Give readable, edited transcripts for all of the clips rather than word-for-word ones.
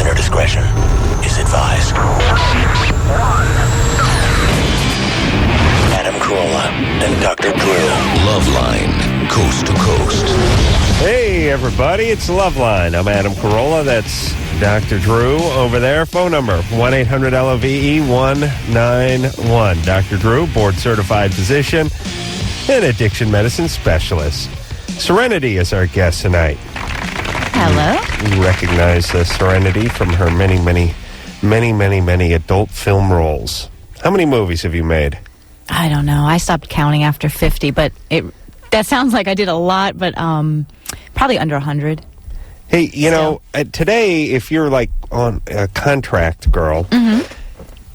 Listener discretion is advised. Adam Carolla and Dr. Drew. Loveline, coast to coast. Hey, everybody, it's Loveline. I'm Adam Carolla. That's Dr. Drew over there. Phone number, 1-800-LOVE-191. Dr. Drew, board-certified physician and addiction medicine specialist. Serenity is our guest tonight. Hello. We recognize Serenity from her many adult film roles. How many movies have you made? I don't know. I stopped counting after 50, but that sounds like I did a lot, but probably under 100. Hey, today, if you're like on a contract girl,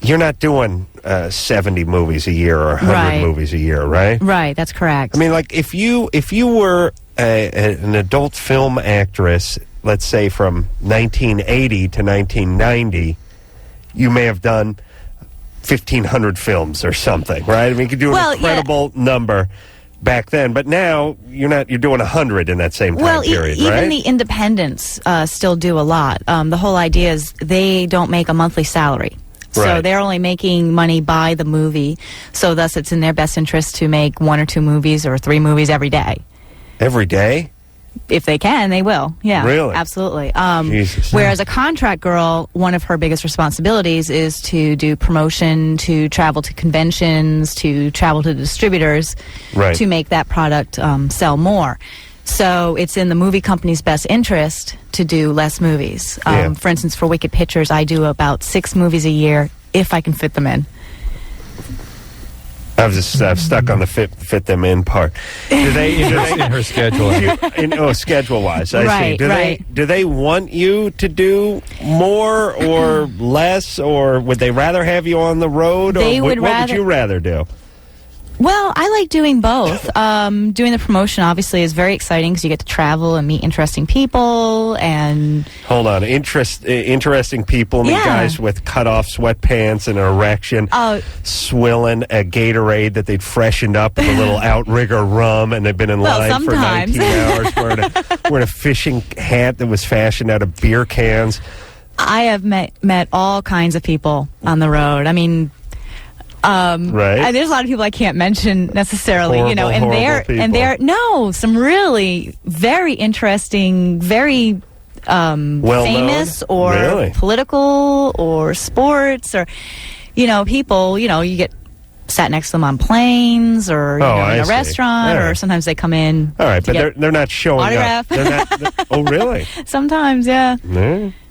you're not doing 70 movies a year or 100 movies a year, right? Right, that's correct. I mean, like, if you were an adult film actress, let's say from 1980 to 1990, you may have done 1,500 films or something, right? I mean, you could do an incredible number back then, but now you're doing 100 in that same time period, right? Even the independents still do a lot. The whole idea is they don't make a monthly salary. So they're only making money by the movie. So thus it's in their best interest to make 1 or 2 movies or 3 movies every day. Every day? If they can, they will. Yeah, really? Absolutely. Jesus. Whereas a contract girl, one of her biggest responsibilities is to do promotion, to travel to conventions, to travel to distributors, to make that product sell more. So it's in the movie company's best interest to do less movies. For instance, for Wicked Pictures, I do about 6 movies a year if I can fit them in. I've stuck on the fit them in part. Do they in her schedule? Schedule-wise, I see. Do they want you to do more or less, or would they rather have you on the road? What would you rather do? Well, I like doing both. Doing the promotion, obviously, is very exciting because you get to travel and meet interesting people. And hold on, interesting people, meet guys with cut-off sweatpants and an erection, swilling a Gatorade that they'd freshened up with a little outrigger rum, and they've been in line for 19 hours wearing a fishing hat that was fashioned out of beer cans. I have met all kinds of people on the road. I mean, there's a lot of people I can't mention necessarily, some really very interesting, very famous or political or sports or people, you get sat next to them on planes or in a restaurant or sometimes they come in. All right, but they're not showing autograph. Up. Oh, really? Sometimes, yeah.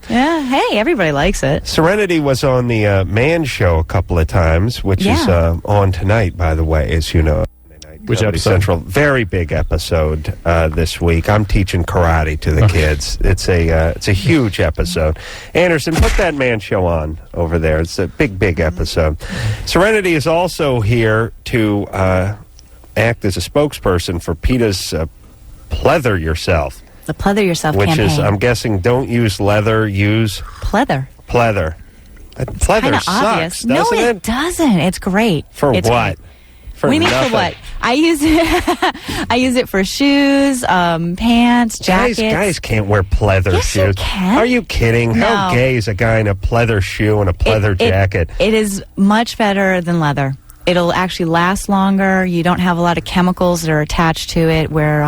Yeah, hey, everybody likes it. Serenity was on the Man Show a couple of times, which is on tonight, by the way, as you know. Which episode? Central. Very big episode this week. I'm teaching karate to the kids. It's a huge episode. Anderson, put that Man Show on over there. It's a big episode. Serenity is also here to act as a spokesperson for PETA's Pleather Yourself. The Pleather Yourself campaign. Which is, I'm guessing, don't use leather, use... Pleather. Pleather. Pleather sucks, obvious. doesn't it? No, it doesn't. It's great. It's what? Great. For nothing. For what? I use it for shoes, pants, jackets. Guys can't wear pleather shoes. You can. Are you kidding? No. How gay is a guy in a pleather shoe and a pleather jacket? It is much better than leather. It'll actually last longer. You don't have a lot of chemicals that are attached to it. Where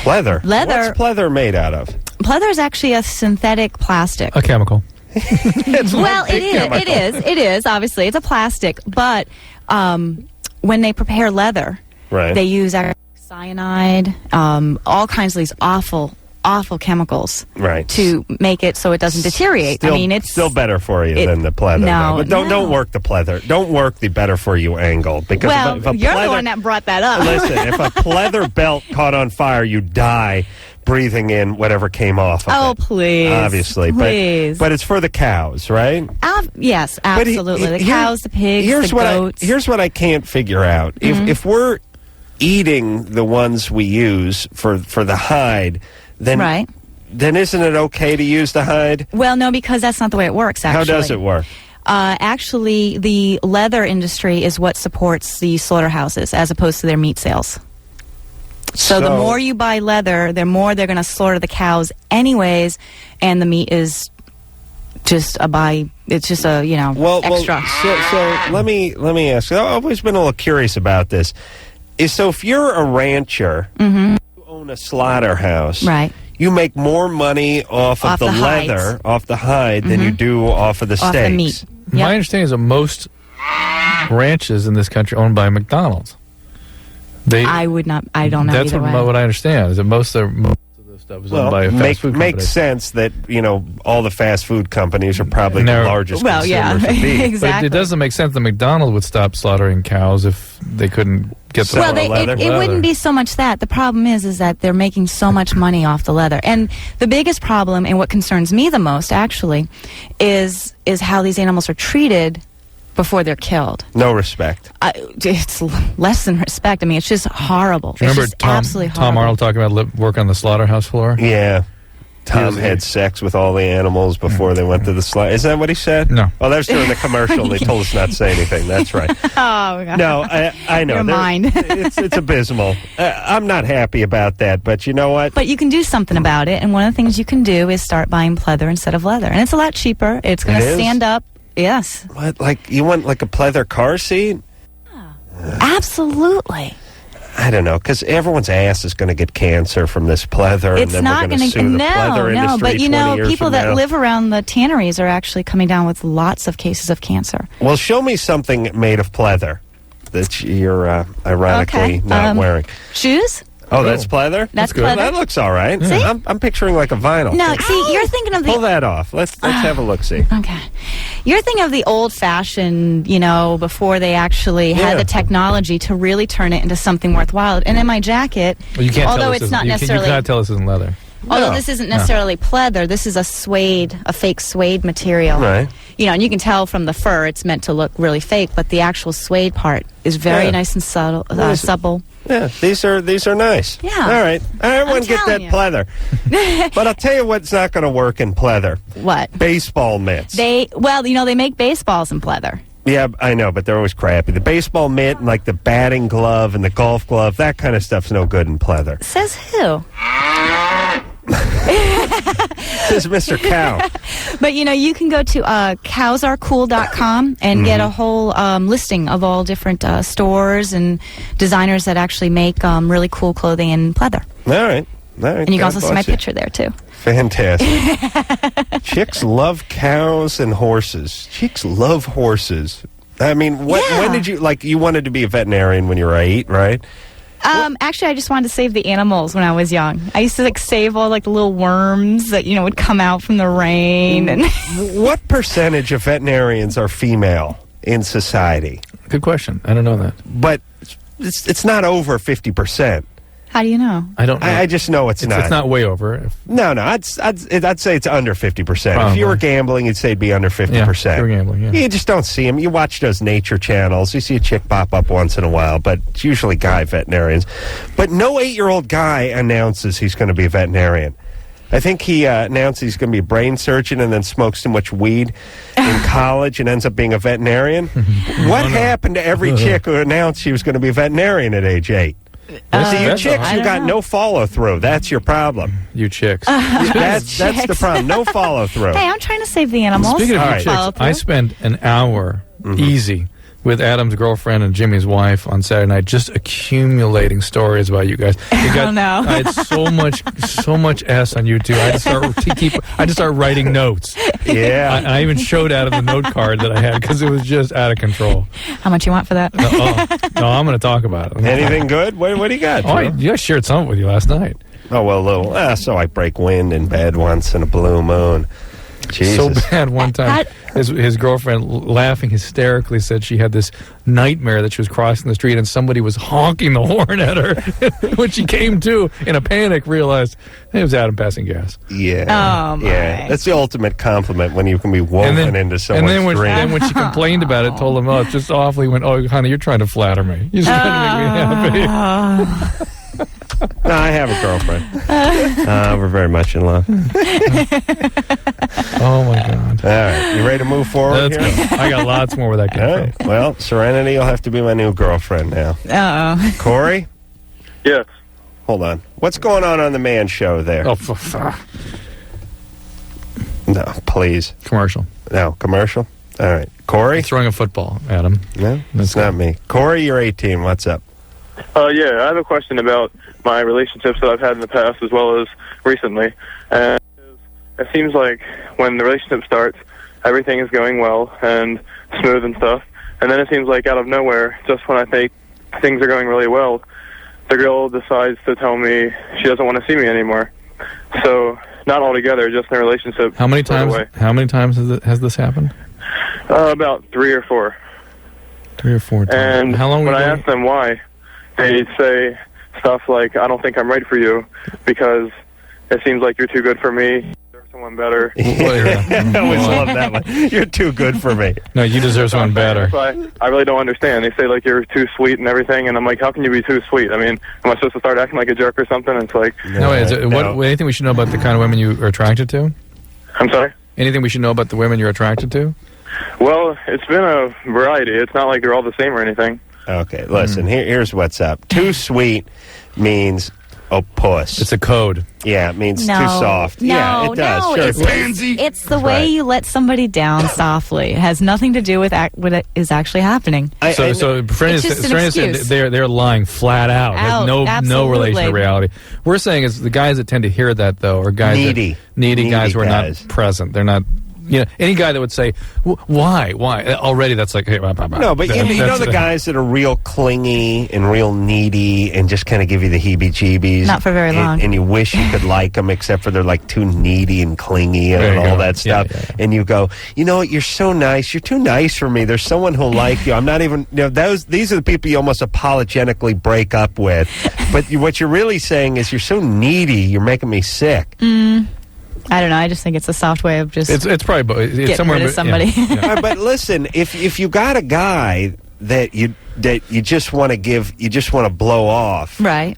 leather. What's pleather made out of? Pleather is actually a synthetic plastic. A chemical. Well, it is. Obviously, it's a plastic. But when they prepare leather, they use cyanide, all kinds of these awful chemicals to make it so it doesn't deteriorate. It's still better for you than the pleather. No, but don't work the pleather. Don't work the better for you angle. Because if a you're pleather, the one that brought that up. Listen, if a pleather belt caught on fire, you die breathing in whatever came off of it. Oh, please. Obviously. Please. But it's for the cows, right? Yes, absolutely. The cows, the pigs, the goats. Here's what I can't figure out. If we're eating the ones we use for the hide, then isn't it okay to use the hide? Well, no, because that's not the way it works, actually. How does it work? Actually, the leather industry is what supports the slaughterhouses as opposed to their meat sales. So the more you buy leather, the more they're going to slaughter the cows anyways, and the meat is just it's just a extra. So let me ask you. I've always been a little curious about this. So if you're a rancher, you own a slaughterhouse, right? You make more money off of the leather, off the hide, than you do off of the steaks. The meat. Yep. My understanding is that most ranches in this country owned by McDonald's. I don't know. That's what I understand. Is that most of the stuff is owned by a fast food company. Makes sense that all the fast food companies are probably the largest consumers of beef. Exactly. But it doesn't make sense that McDonald's would stop slaughtering cows if they couldn't get the leather. It wouldn't be so much that. The problem is that they're making so much money off the leather. And the biggest problem, and what concerns me the most, actually, is how these animals are treated before they're killed. No respect. It's less than respect. I mean, it's just horrible. Do you remember Tom Arnold talking about work on the slaughterhouse floor? Yeah. Tom had sex with all the animals before they went to the slaughter. Is that what he said? No. Oh, that was during the commercial. They told us not to say anything. That's right. Oh, God. No, I know. Your mind. It's abysmal. I'm not happy about that, but you know what? But you can do something about it, and one of the things you can do is start buying pleather instead of leather. And it's a lot cheaper. It's going to stand up. Yes. What? Like, you want like a pleather car seat? Yeah. Absolutely. I don't know, because everyone's ass is going to get cancer from this pleather. It's and then not going to sue the pleather industry. But people that live around the tanneries are actually coming down with lots of cases of cancer. Well, show me something made of pleather that you're ironically not wearing. Shoes? Oh, that's pleather? That's good. pleather. That looks all right. See? I'm picturing like a vinyl. No, see, you're thinking of the... Pull that off. Let's have a look-see. Okay. You're thinking of the old-fashioned, before they actually had the technology to really turn it into something worthwhile. And in my jacket, although it's not necessarily... You cannot tell this isn't leather. Although this isn't necessarily pleather, this is a fake suede material. Right. And you can tell from the fur it's meant to look really fake, but the actual suede part is very nice and subtle, supple. Yeah, these are nice. Yeah. All right. Everyone get that pleather. But I'll tell you what's not going to work in pleather. What? Baseball mitts. They make baseballs in pleather. Yeah, I know, but they're always crappy. The baseball mitt and like the batting glove and the golf glove, that kind of stuff's no good in pleather. Says who? Says Mr. Cow. But you can go to cowsarecool.com and get a whole listing of all different stores and designers that actually make really cool clothing in pleather. All right. And you can also see my picture there too. Fantastic. Chicks love cows and horses. Chicks love horses. I mean, when did you wanted to be a veterinarian when you were 8, right? Actually, I just wanted to save the animals when I was young. I used to save all the little worms that would come out from the rain. And what percentage of veterinarians are female in society? Good question. I don't know that. But it's not over 50%. How do you know? I don't know. I just know it's not. It's not way over. No, I'd say it's under 50%. If you were gambling, you'd say it'd be under 50%. Yeah, if you were gambling, yeah. You just don't see them. You watch those nature channels. You see a chick pop up once in a while, but it's usually guy veterinarians. But no 8-year-old guy announces he's going to be a veterinarian. I think he announced he's going to be a brain surgeon and then smokes too much weed in college and ends up being a veterinarian. What happened to every chick who announced she was going to be a veterinarian at age 8? See, you chicks, you got no follow-through. That's your problem. You chicks. That's the problem. No follow-through. Hey, I'm trying to save the animals. Speaking of you chicks, I spent an hour easy with Adam's girlfriend and Jimmy's wife on Saturday night, just accumulating stories about you guys. I had so much S on you two. I had to start writing notes. Yeah, I even showed Adam the note card that I had because it was just out of control. How much you want for that? No, I'm going to talk about it. Anything good? What do you got? I shared something with you last night. Oh well, a little. So I break wind in bed once in a blue moon. Jesus. So bad one time. His girlfriend, laughing hysterically, said she had this nightmare that she was crossing the street and somebody was honking the horn at her. When she came to, in a panic, realized it was Adam passing gas. Yeah. Oh, my. Yeah. That's the ultimate compliment when you can be woven into someone's dream. And then when she complained about it, told him, oh, it's just awfully, went, oh, honey, you're trying to flatter me. You're just trying to make me happy. No, I have a girlfriend. We're very much in love. Oh, my God. All right. You ready to move forward here? I got lots more where that came from. Well, Serenity, you'll have to be my new girlfriend now. Uh-oh. Corey? Yes. Hold on. What's going on the Man Show there? Oh, No, please. Commercial. No, commercial? All right. Corey? You're throwing a football, Adam. No, that's not me. Corey, you're 18. What's up? Yeah, I have a question about my relationships that I've had in the past as well as recently. And it seems like when the relationship starts, everything is going well and smooth and stuff. And then it seems like out of nowhere, just when I think things are going really well, the girl decides to tell me she doesn't want to see me anymore. So, not altogether, just in a relationship. How many times? How many times has this happened? About 3 or 4. 3 or 4 times. And how long? When I ask them why, they say stuff like, "I don't think I'm right for you because it seems like you're too good for me. There's someone better." I always love that one. You're too good for me. No, you deserve someone better. I really don't understand. They say like you're too sweet and everything, and I'm like, how can you be too sweet? I mean, am I supposed to start acting like a jerk or something? It's like what? Anything we should know about the kind of women you are attracted to? I'm sorry. Anything we should know about the women you're attracted to? Well, it's been a variety. It's not like they're all the same or anything. Okay, listen, here's what's up. Too sweet means a puss. It's a code. Yeah, it means too soft. Yeah, it does. No, sure. it's the way you let somebody down softly. It has nothing to do with what is actually happening. So Serenity said they're lying flat out. No relation to reality. We're saying is the guys that tend to hear that, though, are guys needy guys who are not present. They're not... any guy that would say, why? Already that's like, hey, no, but you know the guys that are real clingy and real needy and just kind of give you the heebie-jeebies. Not for very long. And you wish you could like them, except for they're like too needy and clingy and all that stuff. Yeah. And you go, you know what, you're so nice. You're too nice for me. There's someone who'll like you. I'm not even, these are the people you almost apologetically break up with. But what you're really saying is you're so needy, you're making me sick. I don't know. I just think it's a soft way of just it's probably getting somewhere rid of somebody. Yeah. But listen, if you got a guy that you just want to blow off, right?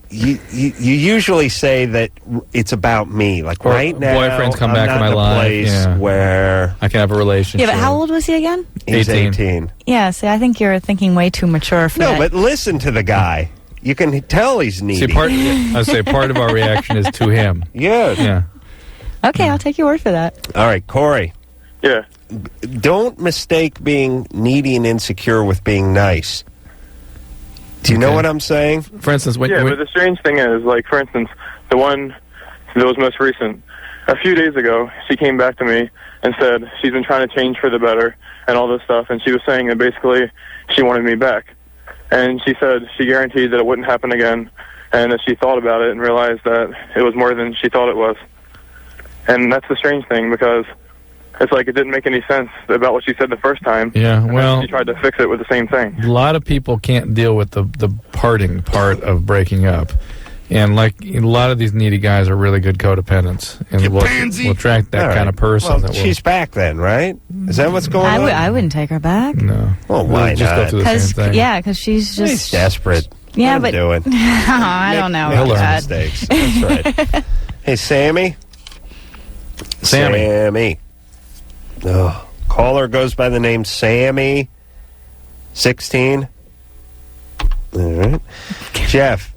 You usually say that it's about me. Like or right now, boyfriends come back to my life where I can have a relationship. Yeah, but how old was he again? He's 18. Yeah, see, I think you're thinking way too mature for that. No, but listen to the guy. You can tell he's needy. See, part of our reaction is to him. Yeah. Okay, I'll take your word for that. All right, Corey. Yeah. Don't mistake being needy and insecure with being nice. Do you know what I'm saying? For instance, but the strange thing is, like, for instance, the one that was most recent, a few days ago, she came back to me and said she's been trying to change for the better and all this stuff, and she was saying that basically she wanted me back. And she said she guaranteed that it wouldn't happen again, and that she thought about it and realized that it was more than she thought it was. And that's the strange thing, because it's like it didn't make any sense about what she said the first time. Yeah, well... she tried to fix it with the same thing. A lot of people can't deal with the parting part of breaking up. And like a lot of these needy guys are really good codependents. And we'll attract that kind of person. Well, she's back then, right? Is that what's going on? I wouldn't take her back. No. Well, why just not? go through the same thing. Yeah, because she's desperate. Yeah, but do it. I don't know. He'll learn mistakes. That's right. Hey, Sammy. Oh, caller goes by the name Sammy. 16. All right. Jeff,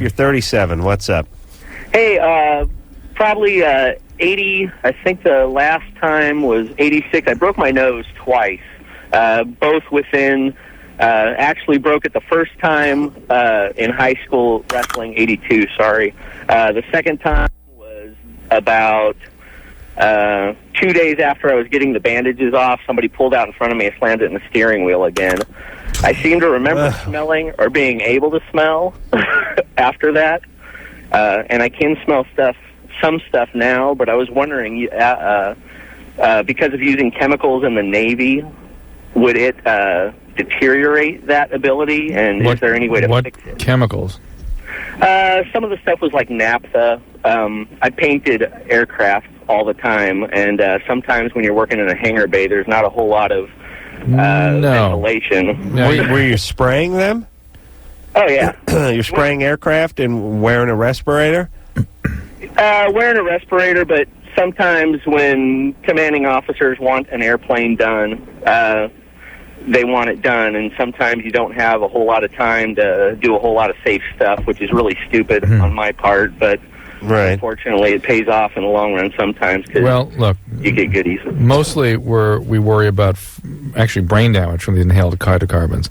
you're 37. What's up? Hey, probably 80. I think the last time was 86. I broke my nose twice, both within... actually broke it the first time in high school wrestling, 82, sorry. The second time was about 2 days after I was getting the bandages off. Somebody pulled out in front of me and slammed it in the steering wheel again. I seem to remember smelling or being able to smell after that. And I can smell some stuff now, but I was wondering, because of using chemicals in the Navy, would it deteriorate that ability, and is there any way to fix it? What chemicals? Some of the stuff was like naphtha. I painted aircraft all the time, and sometimes when you're working in a hangar bay, there's not a whole lot of ventilation. Were you spraying them? Oh, yeah. You're spraying aircraft and wearing a respirator? Wearing a respirator, but sometimes when commanding officers want an airplane done, they want it done, and sometimes you don't have a whole lot of time to do a whole lot of safe stuff, which is really stupid on my part, but Right. Unfortunately, it pays off in the long run sometimes because look, you get goodies. Mostly we worry about actually brain damage from the inhaled hydrocarbons.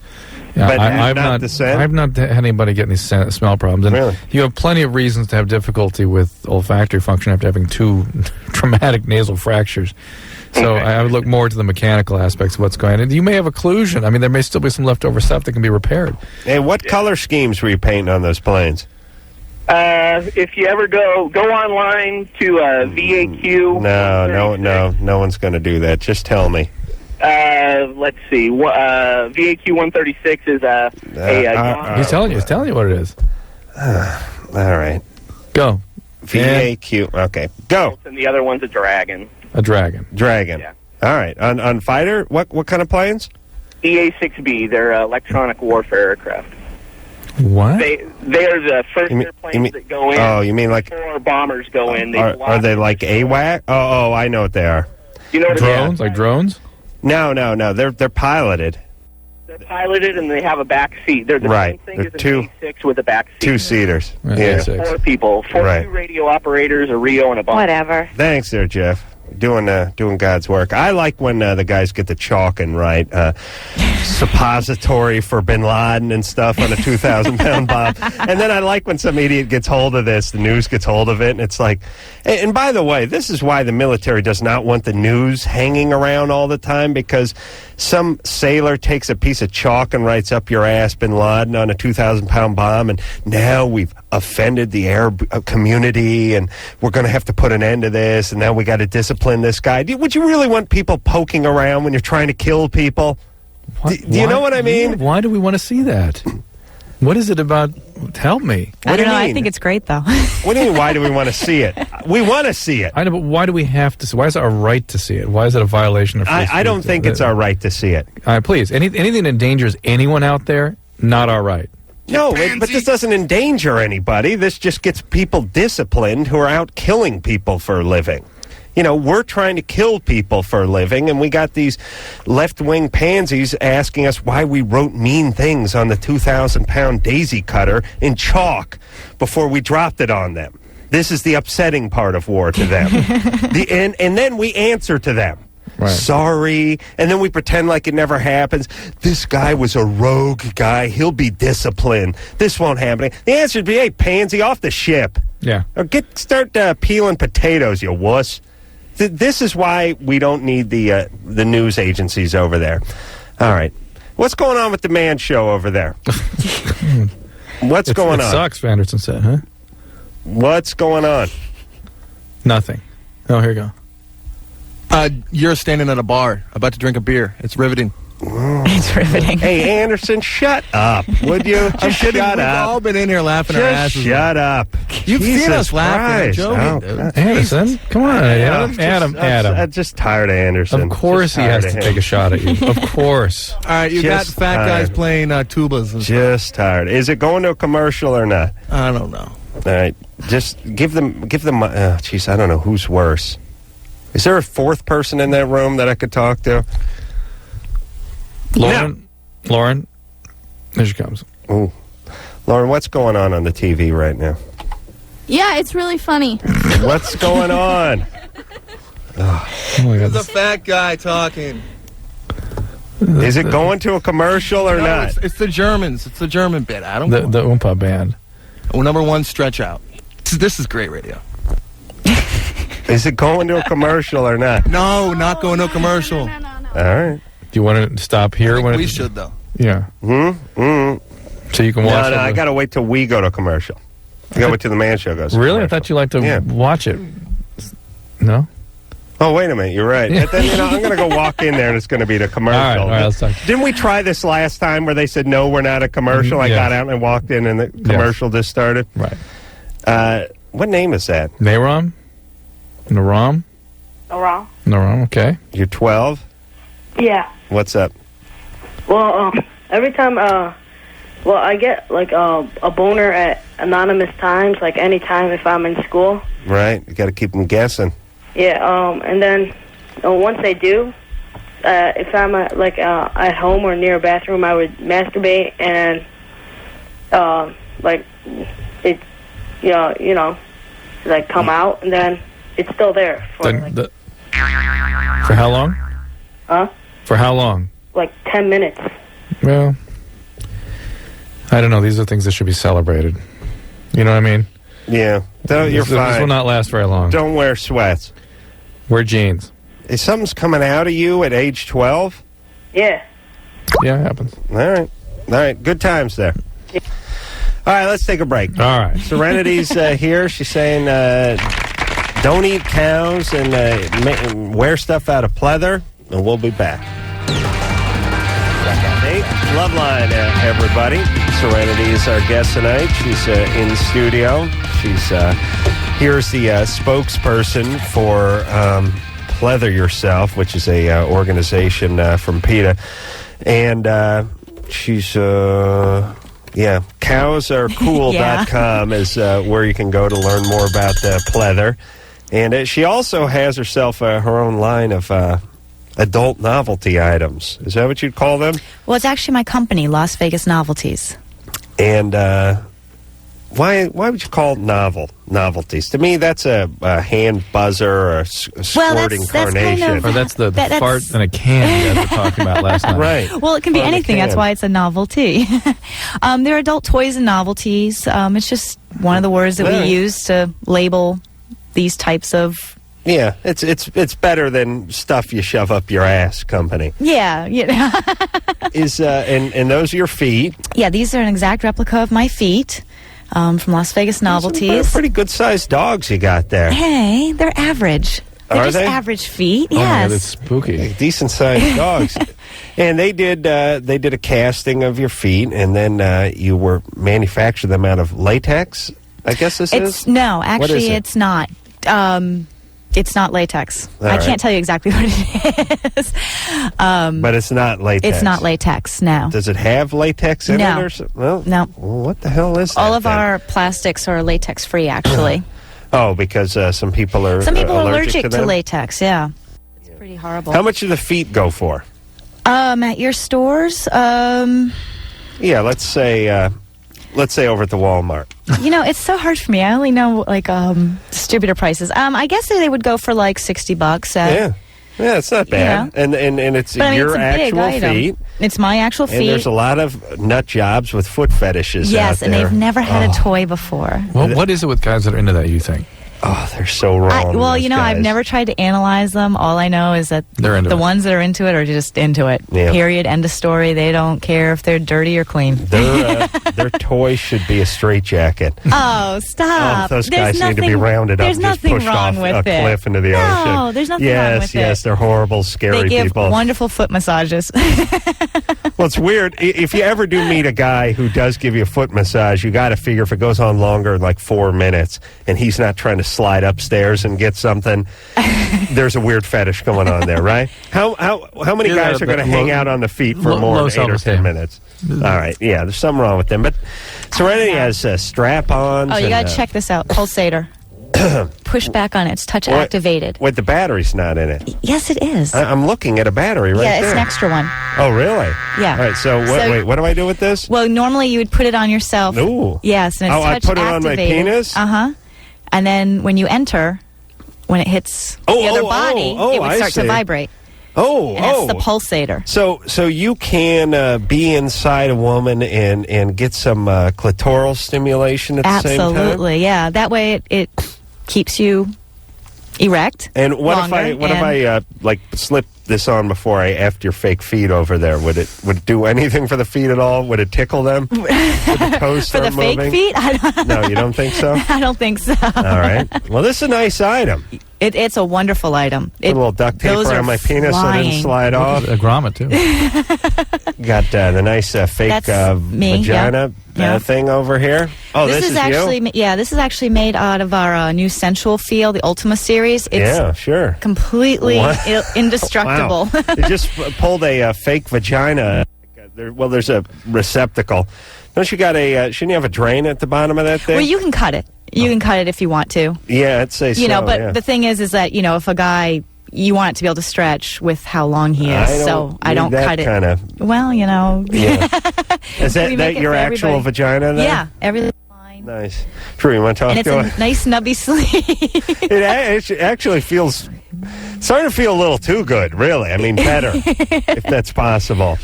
But I've not the scent? I've not had anybody get any smell problems. And Really? you have plenty of reasons to have difficulty with olfactory function after having 2 traumatic nasal fractures. So I would look more to the mechanical aspects of what's going on. And you may have occlusion. I mean, there may still be some leftover stuff that can be repaired. Hey, what color schemes were you painting on those planes? If you ever go online to VAQ... No one's going to do that. Just tell me. Let's see. VAQ 136 is He's telling you what it is. All right. Go. VAQ. Okay. Go. And the other one's a Dragon. A Dragon. Yeah. All right. On fighter, what kind of planes? EA-6B. They're electronic warfare aircraft. What? They are the first airplanes that go in. Oh, you mean like... Before bombers go in. Are they like AWAC? Oh, I know what they are. You know what drones? Like drones? No. They're piloted. They're piloted and they have a back seat. They're the same thing as an A6 with a back seat. 2-seaters. Yeah. 4 people. 2 radio operators, a Rio, and a bomb. Whatever. Thanks there, Jeff. Doing God's work. I like when the guys get the chalk and write suppository for Bin Laden and stuff on a 2,000-pound bomb. And then I like when some idiot gets hold of this, the news gets hold of it, and it's like... And by the way, this is why the military does not want the news hanging around all the time, because some sailor takes a piece of chalk and writes up your ass Bin Laden on a 2,000-pound bomb, and now we've offended the Arab community, and we're going to have to put an end to this, and now we got to discipline this guy. Would you really want people poking around when you're trying to kill people? Do you know what I mean? Why do we want to see that? What is it about? Help me. I don't know. I think it's great, though. What do you mean, why do we want to see it? We want to see it. I know, but why do we have to see it? Why is it our right to see it? Why is it a violation of free speech? I don't think it's our right to see it. Please, anything that endangers anyone out there, not our right. No, but this doesn't endanger anybody. This just gets people disciplined who are out killing people for a living. You know, we're trying to kill people for a living, and we got these left-wing pansies asking us why we wrote mean things on the 2,000-pound daisy cutter in chalk before we dropped it on them. This is the upsetting part of war to them. And then we answer to them. Right. Sorry. And then we pretend like it never happens. This guy was a rogue guy. He'll be disciplined. This won't happen. The answer would be, hey, pansy, off the ship. Yeah. Or start peeling potatoes, you wuss. This is why we don't need the news agencies over there. All right. What's going on with the man show over there? What's going on? It sucks, Vanderson said, huh? What's going on? Nothing. Oh, here you go. You're standing at a bar, about to drink a beer. It's riveting. It's riveting. Hey, Anderson, shut up, would you? I'm kidding. Shut We've up. all been in here laughing our asses. Shut up. You've Jesus seen us laughing. Christ. Joking, Anderson, come on, Adam. I'm just tired of Anderson. Of course he has to take a shot at you. Of course. All right, you got fat guys playing tubas. And just tired. Is it going to a commercial or not? I don't know. All right, just give them. Jeez, I don't know who's worse. Is there a fourth person in that room that I could talk to? Lauren, there she comes. Ooh. Lauren, what's going on the TV right now? Yeah, it's really funny. What's going on? Oh my God. There's a fat guy talking. Is it going to a commercial or not? It's the Germans. It's the German bit. I don't know. The Oompa band. Number 1, stretch out. This is great radio. Is it going to a commercial or not? No, not going to a commercial. No. All right. Do you want to stop here? We should, though. Yeah. So you can watch it. No, I got to wait till we go to commercial. I got to wait till the man show goes. Really? I thought you liked to watch it. No? Oh, wait a minute. You're right. And then, I'm going to go walk in there, and it's going to be the commercial. All right, let's talk. Didn't we try this last time where they said, no, we're not a commercial? I got out and I walked in, and the commercial just started? Right. What name is that? Naram? Naram, okay. You're 12? Yeah. What's up? Well, every time, I get, like, a boner at anonymous times, like any time if I'm in school. Right. You got to keep them guessing. Yeah, and then once I do, if I'm, at home or near a bathroom, I would masturbate like come out, and then it's still there for for how long? Huh? For how long? Like 10 minutes. Well, I don't know. These are things that should be celebrated. You know what I mean? Yeah. You're fine. This will not last very long. Don't wear sweats. Wear jeans. Is something's coming out of you at age 12? Yeah. Yeah, it happens. All right. Good times there. Yeah. All right, let's take a break. All right. Serenity's here. She's saying don't eat cows and wear stuff out of pleather, and we'll be back. Loveline, everybody. Serenity is our guest tonight. She's in studio. She's here's the spokesperson for Pleather Yourself, which is a organization from PETA, and she's cowsarecool.com is where you can go to learn more about pleather, and she also has herself her own line of adult novelty items. Is that what you'd call them? Well, it's actually my company, Las Vegas Novelties. And why would you call it novelties? To me, that's a hand buzzer or a squirting carnation. Or that's the fart in a can you guys were talking about last night. Right. Well, it can be anything. That's why it's a novelty. They're adult toys and novelties. It's just one of the words that we use to label these types of... Yeah, it's better than stuff you shove up your ass company. Yeah. And those are your feet. Yeah, these are an exact replica of my feet from Las Vegas Novelties. Some pretty good-sized dogs you got there. Hey, they're average. They're just average feet. Yes. Oh, yeah, that's spooky. Decent-sized dogs. And they did a casting of your feet, and then you were manufactured them out of latex. I guess this is. No, actually, it's not. It's not latex. I can't tell you exactly what it is. But it's not latex. It's not latex, no. Does it have latex in it? Or no. Well, what the hell is that? All of our plastics are latex-free, actually. Oh, because some people are allergic to latex, yeah. It's pretty horrible. How much do the feet go for? At your stores? Yeah, let's say over at the Walmart. It's so hard for me. I only know distributor prices. I guess they would go for like $60. Yeah, it's not bad. And it's your actual feet. It's my actual feet. And there's a lot of nut jobs with foot fetishes. Yes, out and there. they've never had a toy before. Well, what is it with guys that are into that, you think? Oh, they're so wrong. I've never tried to analyze them. All I know is that the ones that are into it are just into it. Yeah. Period. End of story. They don't care if they're dirty or clean. Their toy should be a straitjacket. Oh, stop. Those guys need to be rounded up and just pushed off a cliff into the ocean. No, there's nothing wrong with it. Yes, they're horrible, scary people. They give wonderful foot massages. Well, it's weird. If you ever do meet a guy who does give you a foot massage, you got to figure if it goes on longer than like 4 minutes and he's not trying to slide upstairs and get something, there's a weird fetish going on there, right? How many guys are going to hang out on the feet for more than 8 or 10 minutes? All right, yeah, there's something wrong with them. But Serenity has strap-ons. Oh, you got to check this out. Pulsator. Push back on it. It's touch activated. Wait, the battery's not in it. Yes, it is. I'm looking at a battery right there. Yeah, it's an extra one. Oh, really? Yeah. All right, so what do I do with this? Well, normally you would put it on yourself. Ooh. Yes, and it's touch activated. I put it on my penis? Uh-huh. And then when you enter, when it hits the other body, it would start to vibrate. And that's the pulsator. So you can be inside a woman and get some clitoral stimulation at the same time? Absolutely, yeah. That way it keeps you erect. And what if I slip this on before I effed your fake feet over there? Would it do anything for the feet at all? Would it tickle them? Would the toes start for the moving? Fake feet? No, you don't think so? I don't think so. All right. Well, this is a nice item. It's a wonderful item. Put a little duct tape around my penis so it didn't slide off. A grommet, too. Got the nice fake vagina thing over here. Oh, this is actually you? This is actually made out of our new Sensual Feel, the Ultima series. It's completely indestructible. Wow. They just pulled a fake vagina. There's a receptacle. Don't you got shouldn't you have a drain at the bottom of that thing? Well, you can cut it. You can cut it if you want to. Yeah, I'd say so. But the thing is that, if a guy, you want it to be able to stretch with how long he is. I don't cut it. Well, Yeah. Is that your actual vagina then? Yeah, everything's fine. Nice. Drew, you want to talk? And it's a nice snubby sleeve. It actually feels, starting to feel a little too good, really. I mean, better, if that's possible.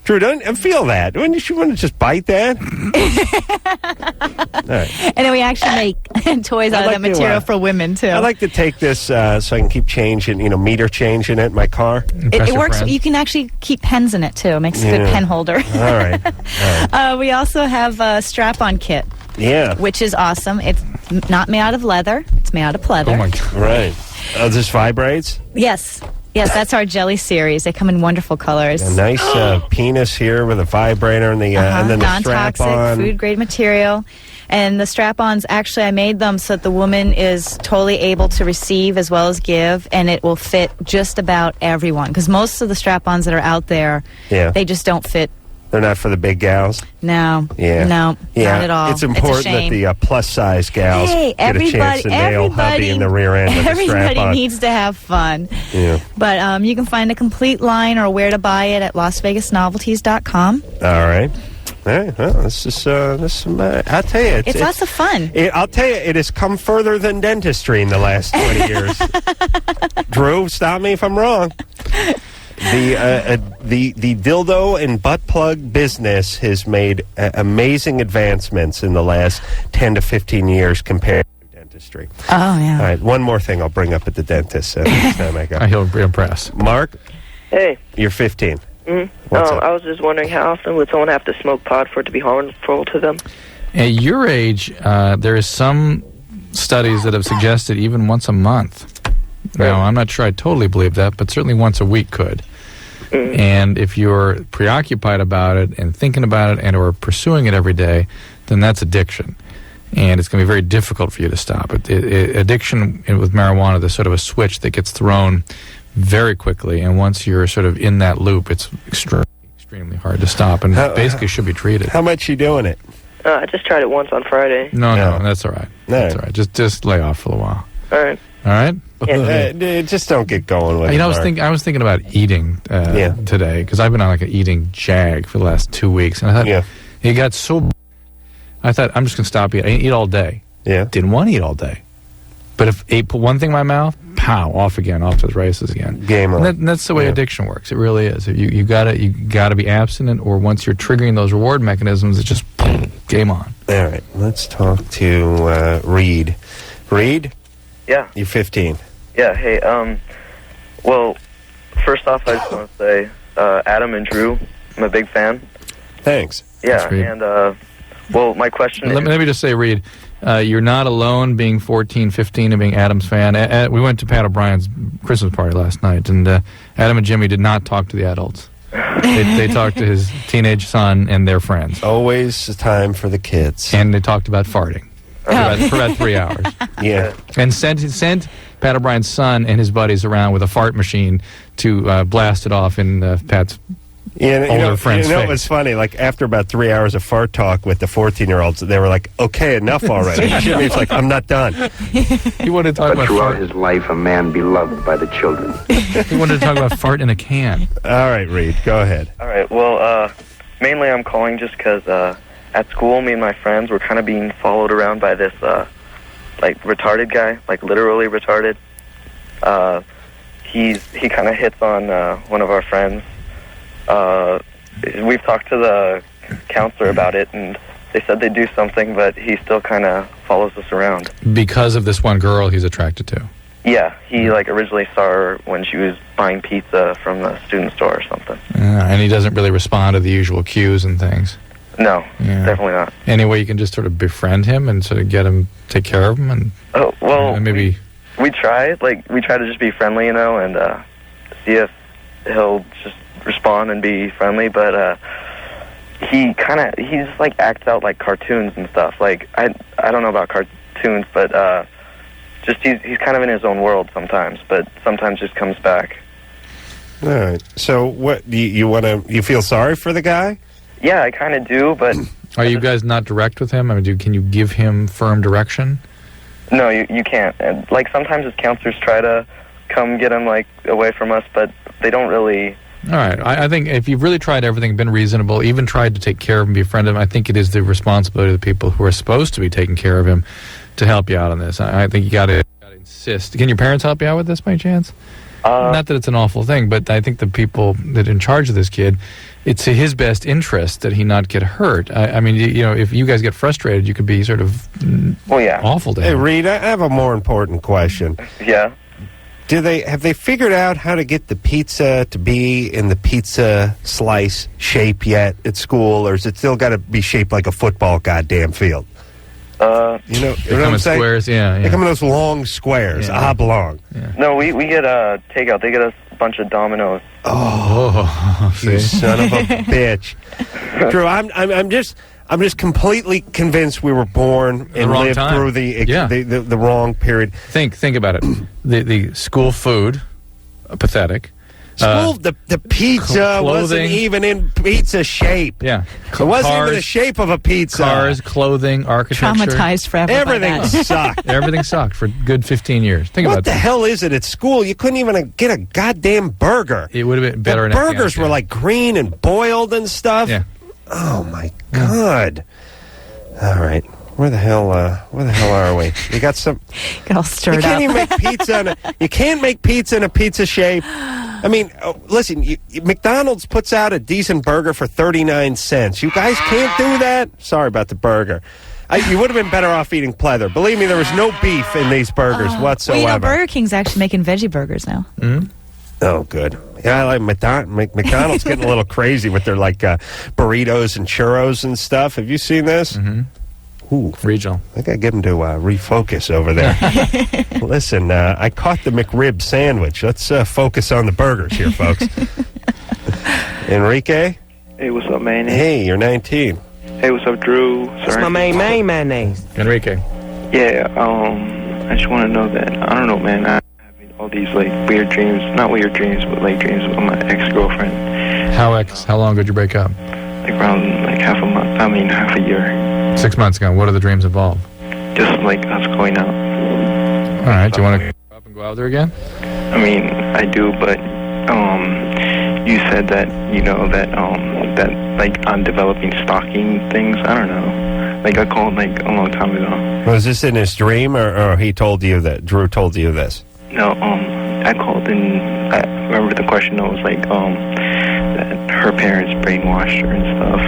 Drew, don't feel that. Wouldn't you want to just bite that? Right. And then we actually make toys out of that material for women, too. I like to take this so I can keep changing, meter changing it in my car. It works. You can actually keep pens in it, too. It makes a good pen holder. All right. We also have a strap-on kit. Yeah. Which is awesome. It's not made out of leather. It's made out of pleather. Oh, my God. Right. Oh, this vibrates? Yes. Yes, that's our jelly series. They come in wonderful colors. A nice penis here with a vibrator and and then the strap-on. Non-toxic, food-grade material. And the strap-ons, actually, I made them so that the woman is totally able to receive as well as give, and it will fit just about everyone. Because most of the strap-ons that are out there, they just don't fit. They're not for the big gals? No. Yeah. No, not at all. It's important that the plus-size gals get a chance to nail hubby in the rear end of the strap-on. Everybody needs to have fun. Yeah. But you can find a complete line or where to buy it at LasVegasNovelties.com. All right. Well, this is I'll tell you. It's lots of fun. I'll tell you, it has come further than dentistry in the last 20 years. Drew, stop me if I'm wrong. The dildo and butt plug business has made amazing advancements in the last 10 to 15 years compared to dentistry. Oh, yeah. All right, one more thing I'll bring up at the dentist next time I go. He'll be impressed. Mark? Hey. You're 15. Mm-hmm. I was just wondering, how often would someone have to smoke pot for it to be harmful to them? At your age, there is some studies that have suggested even once a month. Now, I'm not sure I totally believe that, but certainly once a week could. Mm-hmm. And if you're preoccupied about it and thinking about it and or pursuing it every day, then that's addiction. And it's going to be very difficult for you to stop it. Addiction with marijuana, there's sort of a switch that gets thrown very quickly. And once you're sort of in that loop, it's extremely hard to stop and basically should be treated. How much you doing it? I just tried it once on Friday. No, that's all right. That's all right. Just lay off for a while. All right. All right? Yeah. Just don't get going with it. I was thinking about eating today, because I've been on like an eating jag for the last 2 weeks. And I thought, it got so... I thought, I'm just going to stop eating. I eat all day. Yeah. Didn't want to eat all day. But if I put one thing in my mouth, pow, off to the races again. Game on. And that's the way addiction works. It really is. You gotta be abstinent, or once you're triggering those reward mechanisms, it's just game on. All right. Let's talk to Reed. Reed? Yeah. You're 15. Yeah, hey, well, first off, I just want to say, Adam and Drew, I'm a big fan. Thanks. Yeah, and, well, my question Let me just say, Reed, you're not alone being 14, 15, and being Adam's fan. We went to Pat O'Brien's Christmas party last night, and Adam and Jimmy did not talk to the adults. They talked to his teenage son and their friends. Always time for the kids. And they talked about farting. For about 3 hours. Yeah. And sent Pat O'Brien's son and his buddies around with a fart machine to blast it off in Pat's older friend's face. It was funny. Like, after about 3 hours of fart talk with the 14-year-olds, they were like, okay, enough already. Jimmy's like, I'm not done. He wanted to talk about throughout fart. his life, a man beloved by the children. He wanted to talk about fart in a can. All right, Reed, go ahead. All right, well, mainly I'm calling just because... at school, me and my friends were kind of being followed around by this, like, retarded guy, like, literally retarded. He kind of hits on one of our friends. We've talked to the counselor about it, and they said they'd do something, but he still kind of follows us around. Because of this one girl he's attracted to? Yeah, he, like, originally saw her when she was buying pizza from the student store or something. And he doesn't really respond to the usual cues and things? No, definitely not. Any way you can just sort of befriend him and sort of get him, take care of him, and maybe we try to just be friendly, and see if he'll just respond and be friendly. But he just like acts out like cartoons and stuff. Like I don't know about cartoons, but just he's kind of in his own world sometimes. But sometimes just comes back. All right. So what do you feel sorry for the guy? Yeah, I kind of do, but... Are you guys not direct with him? I mean, can you give him firm direction? No, you can't. And, like, sometimes his counselors try to come get him, like, away from us, but they don't really All right. I think if you've really tried everything, been reasonable, even tried to take care of him, befriend him, I think it is the responsibility of the people who are supposed to be taking care of him to help you out on this. I think you got to insist. Can your parents help you out with this by chance? Not that it's an awful thing, but I think the people that are in charge of this kid, it's to his best interest that he not get hurt. I mean, if you guys get frustrated, you could be sort of awful to him. Hey, Reed, I have a more important question. Yeah. Have they figured out how to get the pizza to be in the pizza slice shape yet at school, or is it still got to be shaped like a football goddamn field? You know what I'm saying? Squares, yeah. They come in those long squares, oblong. Yeah. No, we get takeout. They get us a bunch of Dominoes. Oh, you son of a bitch, Drew! I'm just completely convinced we were born and lived through the wrong period. Think about it. The school food, pathetic. The pizza wasn't even in pizza shape. Yeah. It wasn't even the shape of a pizza. Cars, clothing, architecture. Traumatized forever. Everything sucked. Everything sucked for a good 15 years. Think about that. What the hell is it at school? You couldn't even get a goddamn burger. It would have been better. The burgers were like green and boiled and stuff. Yeah. Oh my God. All right. Where the hell are we? You got some. Get all stirred you can't up. Even make pizza. You can't make pizza in a pizza shape. I mean, listen. McDonald's puts out a decent burger for 39 cents. You guys can't do that. Sorry about the burger. You would have been better off eating pleather. Believe me, there was no beef in these burgers whatsoever. Well, Burger King's actually making veggie burgers now. Mm-hmm. Oh, good. Yeah, I like McDonald's getting a little crazy with their burritos and churros and stuff. Have you seen this? Mm-hmm. Ooh, regional. I got to get him to refocus over there. Listen, I caught the McRib sandwich. Let's focus on the burgers here, folks. Enrique? Hey, what's up, man? Hey, you're 19. Hey, what's up, Drew? That's my main name. Enrique. Yeah, I just want to know that, I don't know, man, I'm having all these, weird dreams, not weird dreams, but, dreams with my ex-girlfriend. How long did you break up? Around, half a year. 6 months ago. What do the dreams involve? Just us going out. All right. Do you want to go up and go out there again? I mean, I do, but you said that that I'm developing stalking things. I don't know. I called a long time ago. Was this in his dream, or he told you that Drew told you this? No. I called and I remember the question was that her parents brainwashed her and stuff.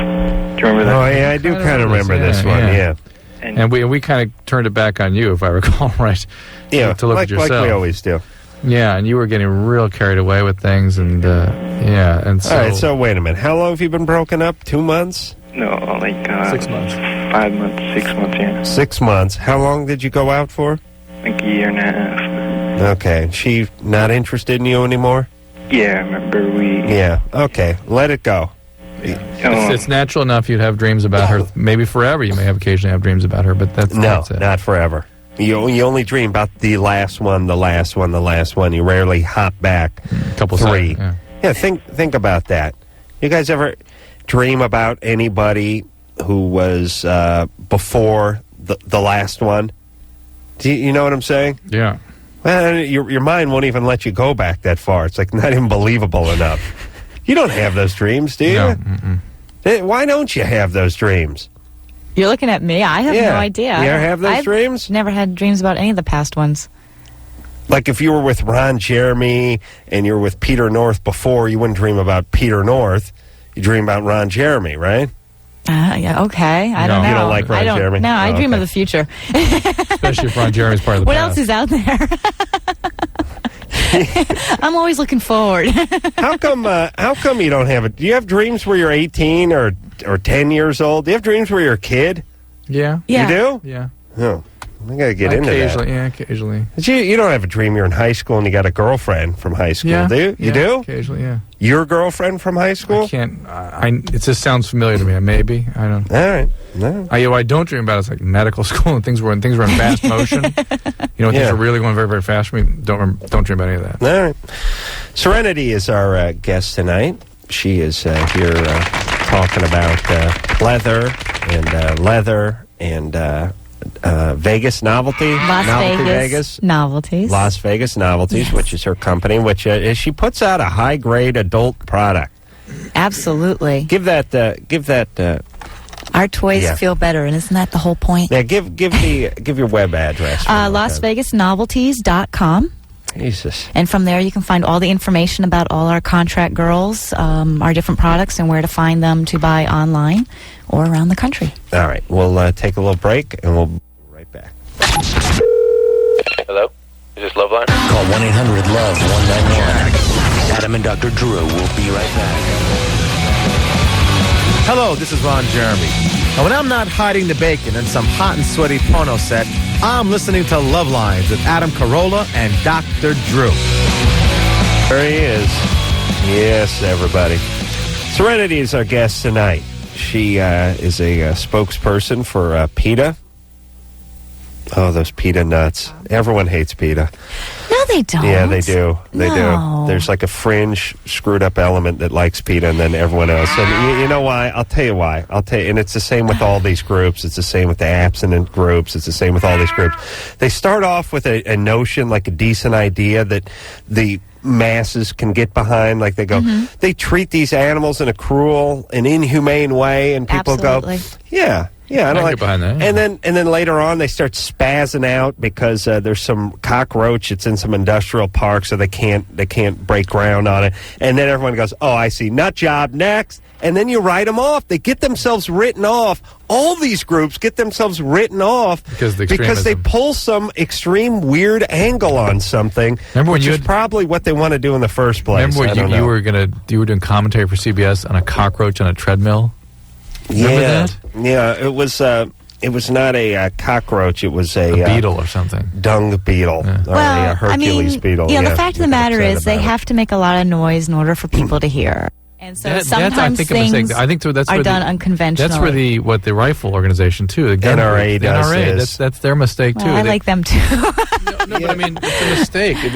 Do you remember that? Oh, yeah, I do kind of remember this one, yeah. And we kind of turned it back on you, if I recall right. Yeah, to look at yourself. Like we always do. Yeah, and you were getting real carried away with things, and and so... All right, so wait a minute. How long have you been broken up? 2 months? No, 6 months. 5 months, 6 months, yeah. 6 months. How long did you go out for? A year and a half. Okay, she not interested in you anymore? Yeah, I remember we... Yeah, okay, let it go. It's natural enough you'd have dreams about her. Maybe forever you may have occasionally have dreams about her, but that's it. Not forever. You only dream about the last one. You rarely hop back. Couple 3. Seconds, yeah, think about that. You guys ever dream about anybody who was before the last one? Do you know what I'm saying? Yeah. Well, your mind won't even let you go back that far. It's not even believable enough. You don't have those dreams, do you? No. Mm-mm. Why don't you have those dreams? You're looking at me. I have no idea. You ever have those dreams? Never had dreams about any of the past ones. Like if you were with Ron Jeremy and you were with Peter North before, you wouldn't dream about Peter North. You dream about Ron Jeremy, right? Yeah, okay. I don't know. You don't like Ron Jeremy? No, I dream of the future. Especially if Ron Jeremy's part of the what past. else is out there? I'm always looking forward. How come you don't have it? Do you have dreams where you're 18 or 10 years old? Do you have dreams where you're a kid? Yeah. You do? Yeah. Oh, I gotta get into that. Yeah, occasionally. You don't have a dream you're in high school and you got a girlfriend from high school, do you? You do? Occasionally, yeah. Your girlfriend from high school? I can't. It just sounds familiar to me. Maybe I don't. All right. No. I don't dream about is medical school and things were in fast motion. Things are really going very, very fast. I mean, don't dream about any of that. All right. Serenity is our guest tonight. She is here talking about leather and Vegas Novelty. Las Vegas Novelties. Las Vegas Novelties, yes. Which is her company, which she puts out a high-grade adult product. Absolutely. Give that. Our toys feel better, and isn't that the whole point? Yeah, give your web address. LasVegasNovelties.com. Jesus. And from there, you can find all the information about all our contract girls, our different products, and where to find them to buy online or around the country. All right. We'll take a little break, and we'll be right back. Hello? Is this Loveline? Call 1-800-LOVE-191. Adam and Dr. Drew will be right back. Hello, this is Ron Jeremy. And when I'm not hiding the bacon in some hot and sweaty porno set, I'm listening to Loveline with Adam Carolla and Dr. Drew. There he is. Yes, everybody. Serenity is our guest tonight. She is a spokesperson for PETA. Oh, those PETA nuts. Everyone hates PETA. No, they don't. Yeah, they do. They do. There's like a fringe, screwed up element that likes PETA and then everyone else. And you know why? I'll tell you why. And it's the same with all these groups. It's the same with the abstinent groups. It's the same with all these groups. They start off with a notion, like a decent idea that the masses can get behind. Like they go, they treat these animals in a cruel and inhumane way, and people go, yeah, I don't like behind that. And then later on, they start spazzing out because there's some cockroach that's in some industrial park, so they can't break ground on it. And then everyone goes, "Oh, I see, nut job next." And then you write them off. They get themselves written off. All these groups get themselves written off because they pull some extreme weird angle on something, which is probably what they want to do in the first place. Remember when you were doing commentary for CBS on a cockroach on a treadmill? Remember that? Yeah, it was not a cockroach. It was a beetle or something. Dung beetle. Yeah. Well, a Hercules beetle. The fact of the matter is they have to make a lot of noise in order for people to hear. And so sometimes things are done unconventionally. That's where what the rifle organization, too. The NRA does. That's their mistake, too. I like them, too. No, but I mean, it's a mistake. I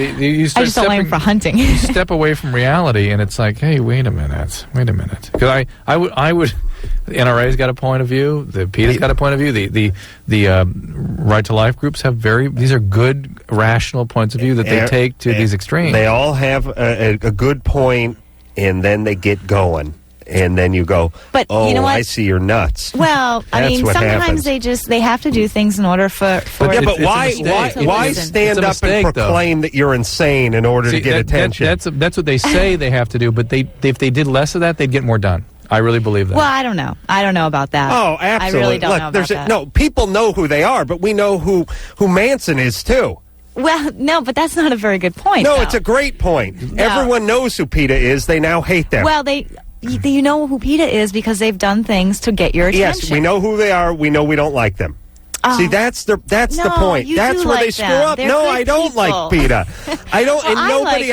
just don't like them for hunting. You step away from reality, and it's like, hey, wait a minute. Because I would... The NRA's got a point of view. The PETA's got a point of view. The Right to Life groups have these are good, rational points of view that they take to these extremes. They all have a good point, and then they get going. And then you go, but you know what? I see you're nuts. Well, I mean, sometimes they have to do things in order for but why stand up and proclaim that you're insane in order to get attention? That's what they say they have to do, but if they did less of that, they'd get more done. I really believe that. Well, I don't know. I don't know about that. Oh, absolutely. I really don't know about that. No, people know who they are, but we know who Manson is, too. Well, no, but that's not a very good point. No, it's a great point. No. Everyone knows who PETA is. They now hate them. Well, you know who PETA is because they've done things to get your attention. Yes, we know who they are. We know we don't like them. Oh. See, that's the point. That's where they screw up. No, I don't like PETA. I don't, and nobody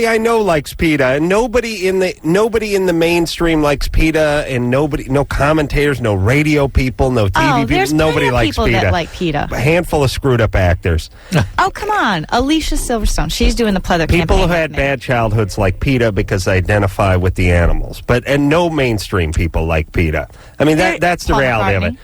I know likes PETA, and nobody in the mainstream likes PETA, and no commentators, no radio people, no TV people. Nobody likes PETA. That like PETA. A handful of screwed up actors. Oh, come on, Alicia Silverstone. She's doing the pleather campaign. People who had bad childhoods like PETA because they identify with the animals, and no mainstream people like PETA. I mean, that's the reality of it.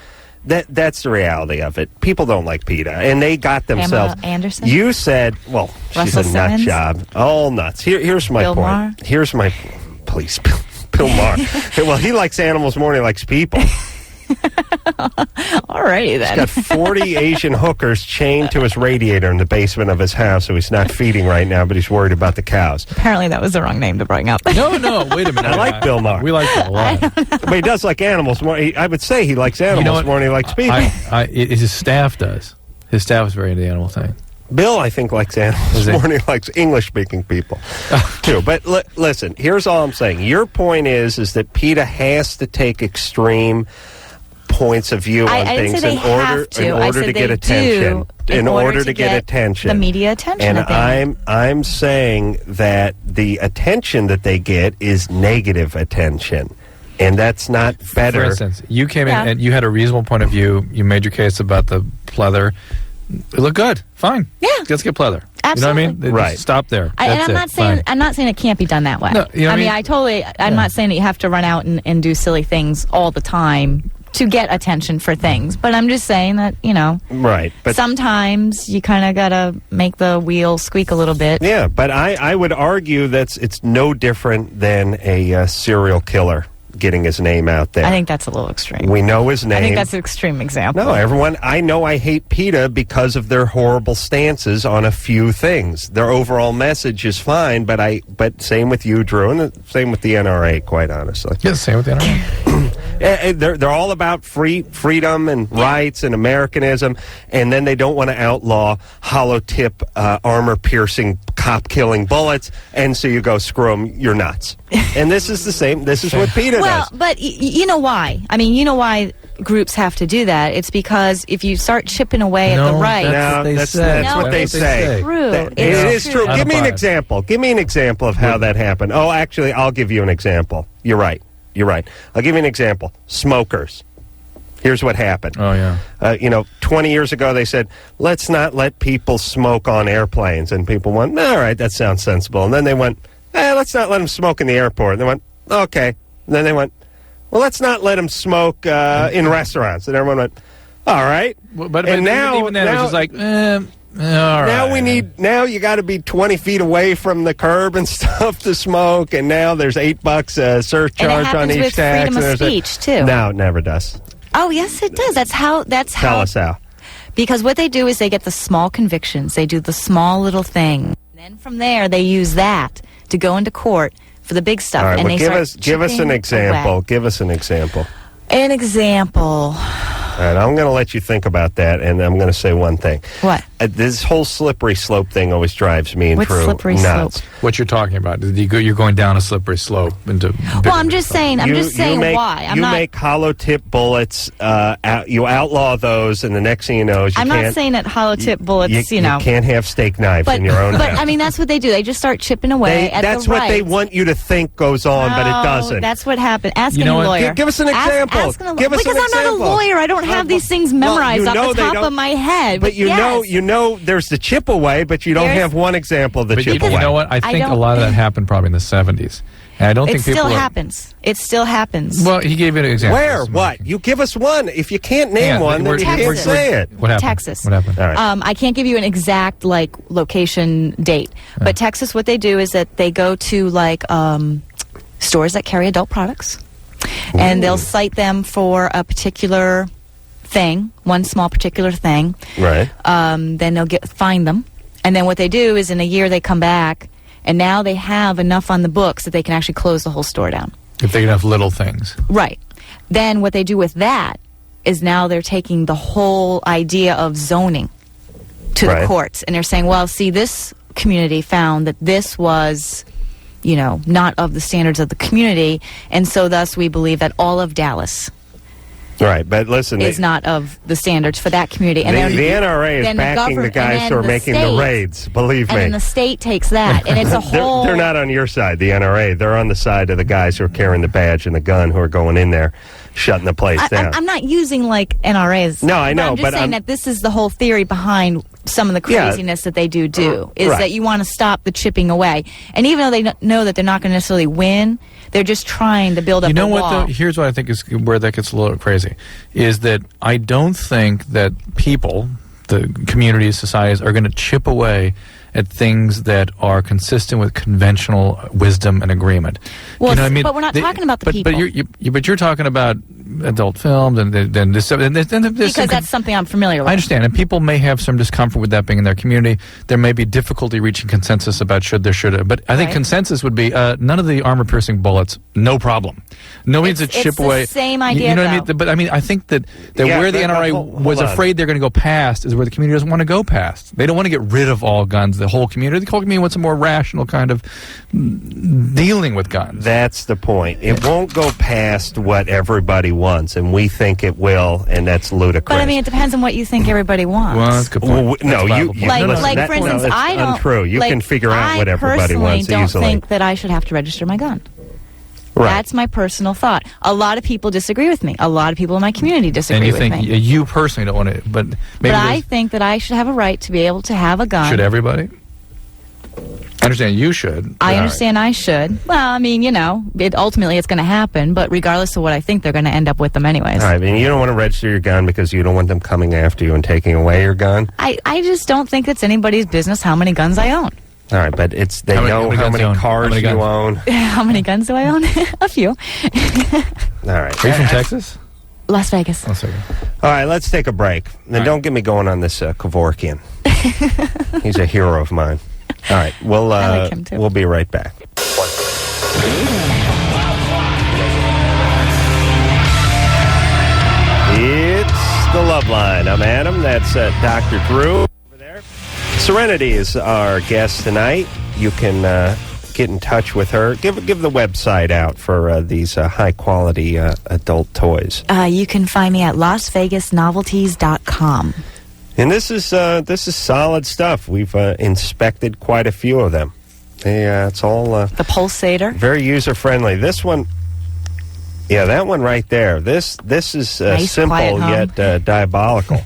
That's the reality of it. People don't like PETA, and they got themselves. Pamela Anderson? You said, well, she's a nut job. All nuts. Here's my Bill point. Maher? Here's my, please, Bill Maher. Well, he likes animals more than he likes people. All righty then. He's got 40 Asian hookers chained to his radiator in the basement of his house, so he's not feeding right now, but he's worried about the cows. Apparently that was the wrong name to bring up. No, wait a minute. I like Bill Maher. We like him a lot. But he does like animals more. I would say he likes animals more than he likes people. His staff does. His staff is very into the animal thing. Bill, I think, likes animals more than he likes English-speaking people, too. But listen, here's all I'm saying. Your point is that PETA has to take extreme points of view on things in order to get attention. In order to get attention, the media attention. And I'm saying that the attention that they get is negative attention, and that's not better. For instance, you came in and you had a reasonable point of view. You made your case about the pleather. It looked good. Fine. Yeah. Let's get pleather. Absolutely. You know what I mean? Right. Stop there. I'm not saying it can't be done that way. No, you know I'm not saying that you have to run out and do silly things all the time to get attention for things. But I'm just saying that, right. But sometimes you kind of got to make the wheel squeak a little bit. Yeah, but I would argue that it's no different than a serial killer getting his name out there. I think that's a little extreme. We know his name. I think that's an extreme example. No, everyone, I know I hate PETA because of their horrible stances on a few things. Their overall message is fine, but same with you, Drew, and same with the NRA, quite honestly. Yeah, same with the NRA. They're all about freedom and rights and Americanism, and then they don't want to outlaw hollow-tip, armor-piercing, cop-killing bullets, and so you go, screw them, you're nuts. And this is the same. This is what PETA does. Well, but you know why? I mean, you know why groups have to do that? It's because if you start chipping away at the right... That's what they say. True. It is true. Give me an example. Give me an example of how that happened. Oh, actually, I'll give you an example. You're right. I'll give you an example. Smokers. Here's what happened. Oh, yeah. 20 years ago they said, let's not let people smoke on airplanes. And people went, all right, that sounds sensible. And then they went, let's not let them smoke in the airport. And they went, okay. And then they went, well, let's not let them smoke in restaurants. And everyone went, all right. But now, even then, it was just like, all right. Now you got to be 20 feet away from the curb and stuff to smoke, and now there's $8 surcharge on each tax. And it happens with freedom of speech, too. No, it never does. Oh, yes, it does. That's how. Tell us how. Because what they do is they get the small convictions. They do the small little thing. And then from there, they use that to go into court for the big stuff. All right, and well, give us an example. Away. Give us an example. An example. All right, I'm going to let you think about that, and I'm going to say one thing. What? This whole slippery slope thing always drives me and Drew nuts. Slope? What you're talking about? You're going down a slippery slope into. Well, I'm just saying. Why. You make hollow tip bullets. You outlaw those, and the next thing you know is I'm not saying that hollow tip bullets. You can't have steak knives in your own. But I mean, that's what they do. They just start chipping away at that's the what they want you to think goes on, but it doesn't. That's what happened. Ask any lawyer. Give us an example. Because I'm not a lawyer. I don't have these things memorized off the top of my head. But you know, there's the chip away, but you don't have one example of the chip away. You know what? I think a lot of that happened probably in the 70s. And I don't think people happens. It still happens. Well, he gave you an example. Where? What? You give us one. If you can't name one, then you can't say it. What happened? Texas. What happened? All right. I can't give you an exact location date, but Texas, what they do is that they go to stores that carry adult products, and they'll cite them for a particular thing, one small particular thing. Right. Then they'll find them, and then what they do is in a year they come back, and now they have enough on the books that they can actually close the whole store down. If they can have little things. Right. Then what they do with that is now they're taking the whole idea of zoning to the courts, and they're saying, well, see, this community found that this was, not of the standards of the community, and so thus we believe that all of Dallas Right, but listen, is not of the standards for that community. And the NRA is backing the guys who are making the raids, believe me. And then the state takes that, and it's a whole... They're not on your side, the NRA. They're on the side of the guys who are carrying the badge and the gun, who are going in there, shutting the place down. I'm not using, NRAs. No, I know, I'm just saying that this is the whole theory behind some of the craziness that they do, is that you want to stop the chipping away. And even though they know that they're not going to necessarily win, they're just trying to build up a wall. What, though? Here's what I think is where that gets a little crazy, is that I don't think that people, the communities, societies, are going to chip away at things that are consistent with conventional wisdom and agreement. Well, but we're not talking about the people. But you're talking about adult films and then this. Because that's something I'm familiar with. I understand, and people may have some discomfort with that being in their community. There may be difficulty reaching consensus about should. But I think consensus would be none of the armor-piercing bullets, no problem. No needs to chip away. It's the same idea, you know what I mean? But I mean, I think that where the NRA was afraid they're going to go past is where the community doesn't want to go past. They don't want to get rid of all guns. The whole community. The whole community wants a more rational kind of dealing with guns. That's the point. It won't go past what everybody wants, and we think it will, and that's ludicrous. But I mean, it depends on what you think everybody wants. Well, that's a good point. No, for instance, I don't. Untrue. You can figure out what everybody wants easily. I personally don't think that I should have to register my gun. Right. That's my personal thought. A lot of people disagree with me. A lot of people in my community disagree with me. And you think you personally don't want to, but maybe. But I think that I should have a right to be able to have a gun. Should everybody? I understand you should. I understand I should. Well, I mean, ultimately it's going to happen, but regardless of what I think, they're going to end up with them anyways. All right, I mean, you don't want to register your gun because you don't want them coming after you and taking away your gun? I just don't think it's anybody's business how many guns I own. All right, but they know how many cars you own. How many guns do I own? A few. All right. Are you from Texas? Las Vegas. All right, let's take a break. Then don't get me going on this Kevorkian. He's a hero of mine. All right, I like him too. We'll be right back. It's the Loveline. I'm Adam. That's Dr. Drew over there. Serenity is our guest tonight. You can get in touch with her. Give the website out for these high-quality adult toys. You can find me at LasVegasNovelties.com. And this is solid stuff. We've inspected quite a few of them. It's all the Pulsator. Very user friendly. This one, that one right there. This is nice, simple yet diabolical.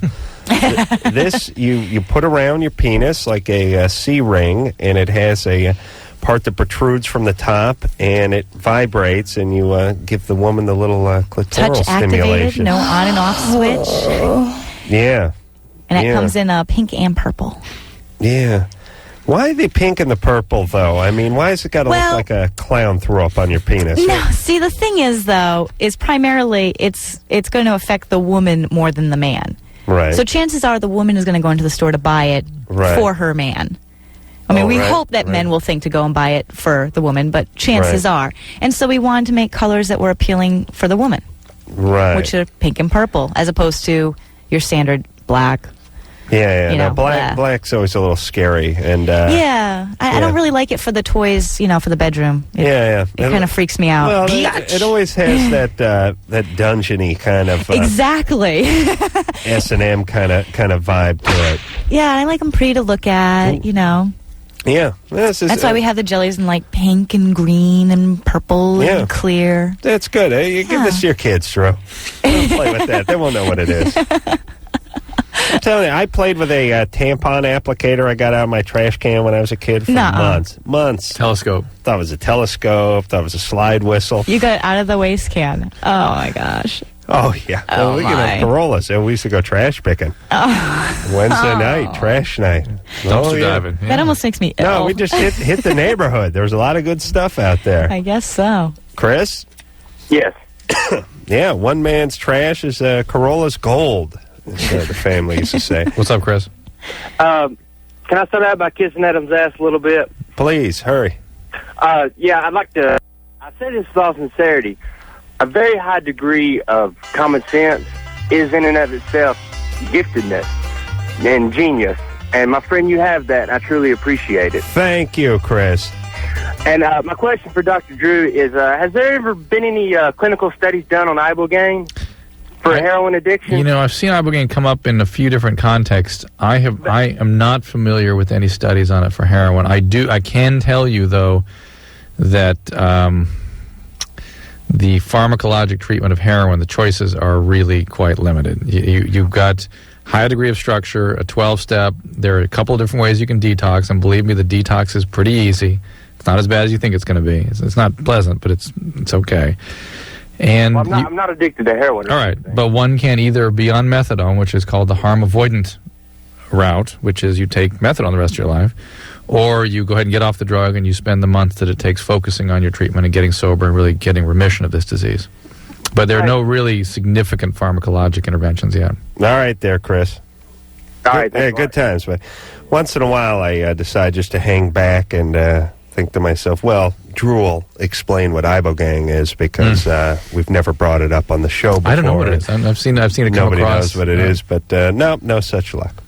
This you put around your penis like a C ring, and it has a part that protrudes from the top, and it vibrates, and you give the woman the little clitoral touch stimulation. Activated, no on and off switch. Yeah. And it comes in pink and purple. Yeah. Why the pink and the purple, though? I mean, why has it got to look like a clown threw up on your penis? No, see, the thing is, though, is primarily it's going to affect the woman more than the man. Right. So chances are the woman is going to go into the store to buy it for her man. I mean, we hope that men will think to go and buy it for the woman, but chances are. And so we wanted to make colors that were appealing for the woman. Right. Which are pink and purple, as opposed to your standard black. Yeah. Black's always a little scary, and I don't really like it for the toys, for the bedroom. It kind of freaks me out. Well, it always has that dungeony kind of exactly S&M kind of vibe to it. Yeah, I like them pretty to look at. Yeah, that's why we have the jellies in like pink and green and purple and clear. That's good. You give this to your kids, Drew. Don't play with that. They won't know what it is. I'm telling you, I played with a tampon applicator I got out of my trash can when I was a kid for months. Telescope. Thought it was a telescope. Thought it was a slide whistle. You got it out of the waste can. Oh, my gosh. Oh, yeah. Oh, we can have Carolla. So we used to go trash picking. Wednesday night, trash night. Dumpster diving. Yeah. That almost makes me ill. No, we just hit the neighborhood. There was a lot of good stuff out there. I guess so. Chris? Yes. Yeah, one man's trash is Carolla's gold. The family used to say. What's up, Chris? Can I start out by kissing Adam's ass a little bit? Please, hurry. I'd like to... I say this with all sincerity. A very high degree of common sense is in and of itself giftedness and genius. And my friend, you have that. I truly appreciate it. Thank you, Chris. And my question for Dr. Drew is, has there ever been any clinical studies done on ibogaine for heroin addiction? I've seen ibogaine come up in a few different contexts. I am not familiar with any studies on it for heroin. I can tell you, though, that the pharmacologic treatment of heroin, the choices are really quite limited. You've got high degree of structure, a 12-step. There are a couple of different ways you can detox, and believe me, the detox is pretty easy. It's not as bad as you think it's going to be. It's not pleasant, but it's okay. And I'm not addicted to heroin. All right, but one can either be on methadone, which is called the harm avoidant route, which is you take methadone the rest of your life, or you go ahead and get off the drug and you spend the month that it takes focusing on your treatment and getting sober and really getting remission of this disease. But there are no really significant pharmacologic interventions yet. All right there, Chris. All right. Good times. But once in a while I decide just to hang back and think to myself, well, Drew will explain what ibogaine is because we've never brought it up on the show before. I don't know what it is. I've seen it come Nobody across. knows what it is, but no such luck.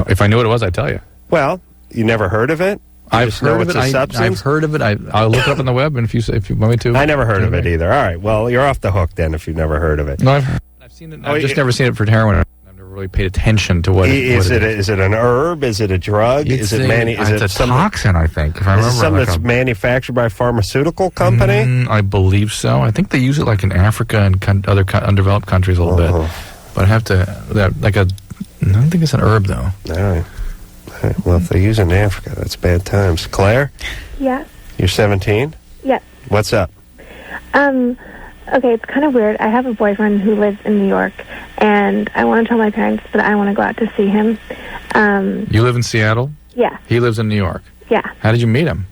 If I knew what it was, I'd tell you. Well, you never heard of it? I've heard of it. I've heard of it. I'll look it up on the web, and if you want me to. I never heard of it either. All right. Well, you're off the hook then if you've never heard of it. No, I've seen it. I've just never seen it for heroin. I've never really paid attention to what it is. Is it an herb? Is it a drug? It's a toxin, I think. If I remember, is it something that's manufactured by a pharmaceutical company? I believe so. I think they use it like in Africa and other undeveloped countries a little bit. But I have to I don't think it's an herb though. All right. Okay, well, if they use it in Africa, that's bad times. Claire? Yeah. You're 17? Yeah. What's up? Okay, it's kind of weird. I have a boyfriend who lives in New York, and I want to tell my parents that I want to go out to see him. You live in Seattle? Yeah. He lives in New York? Yeah. How did you meet him?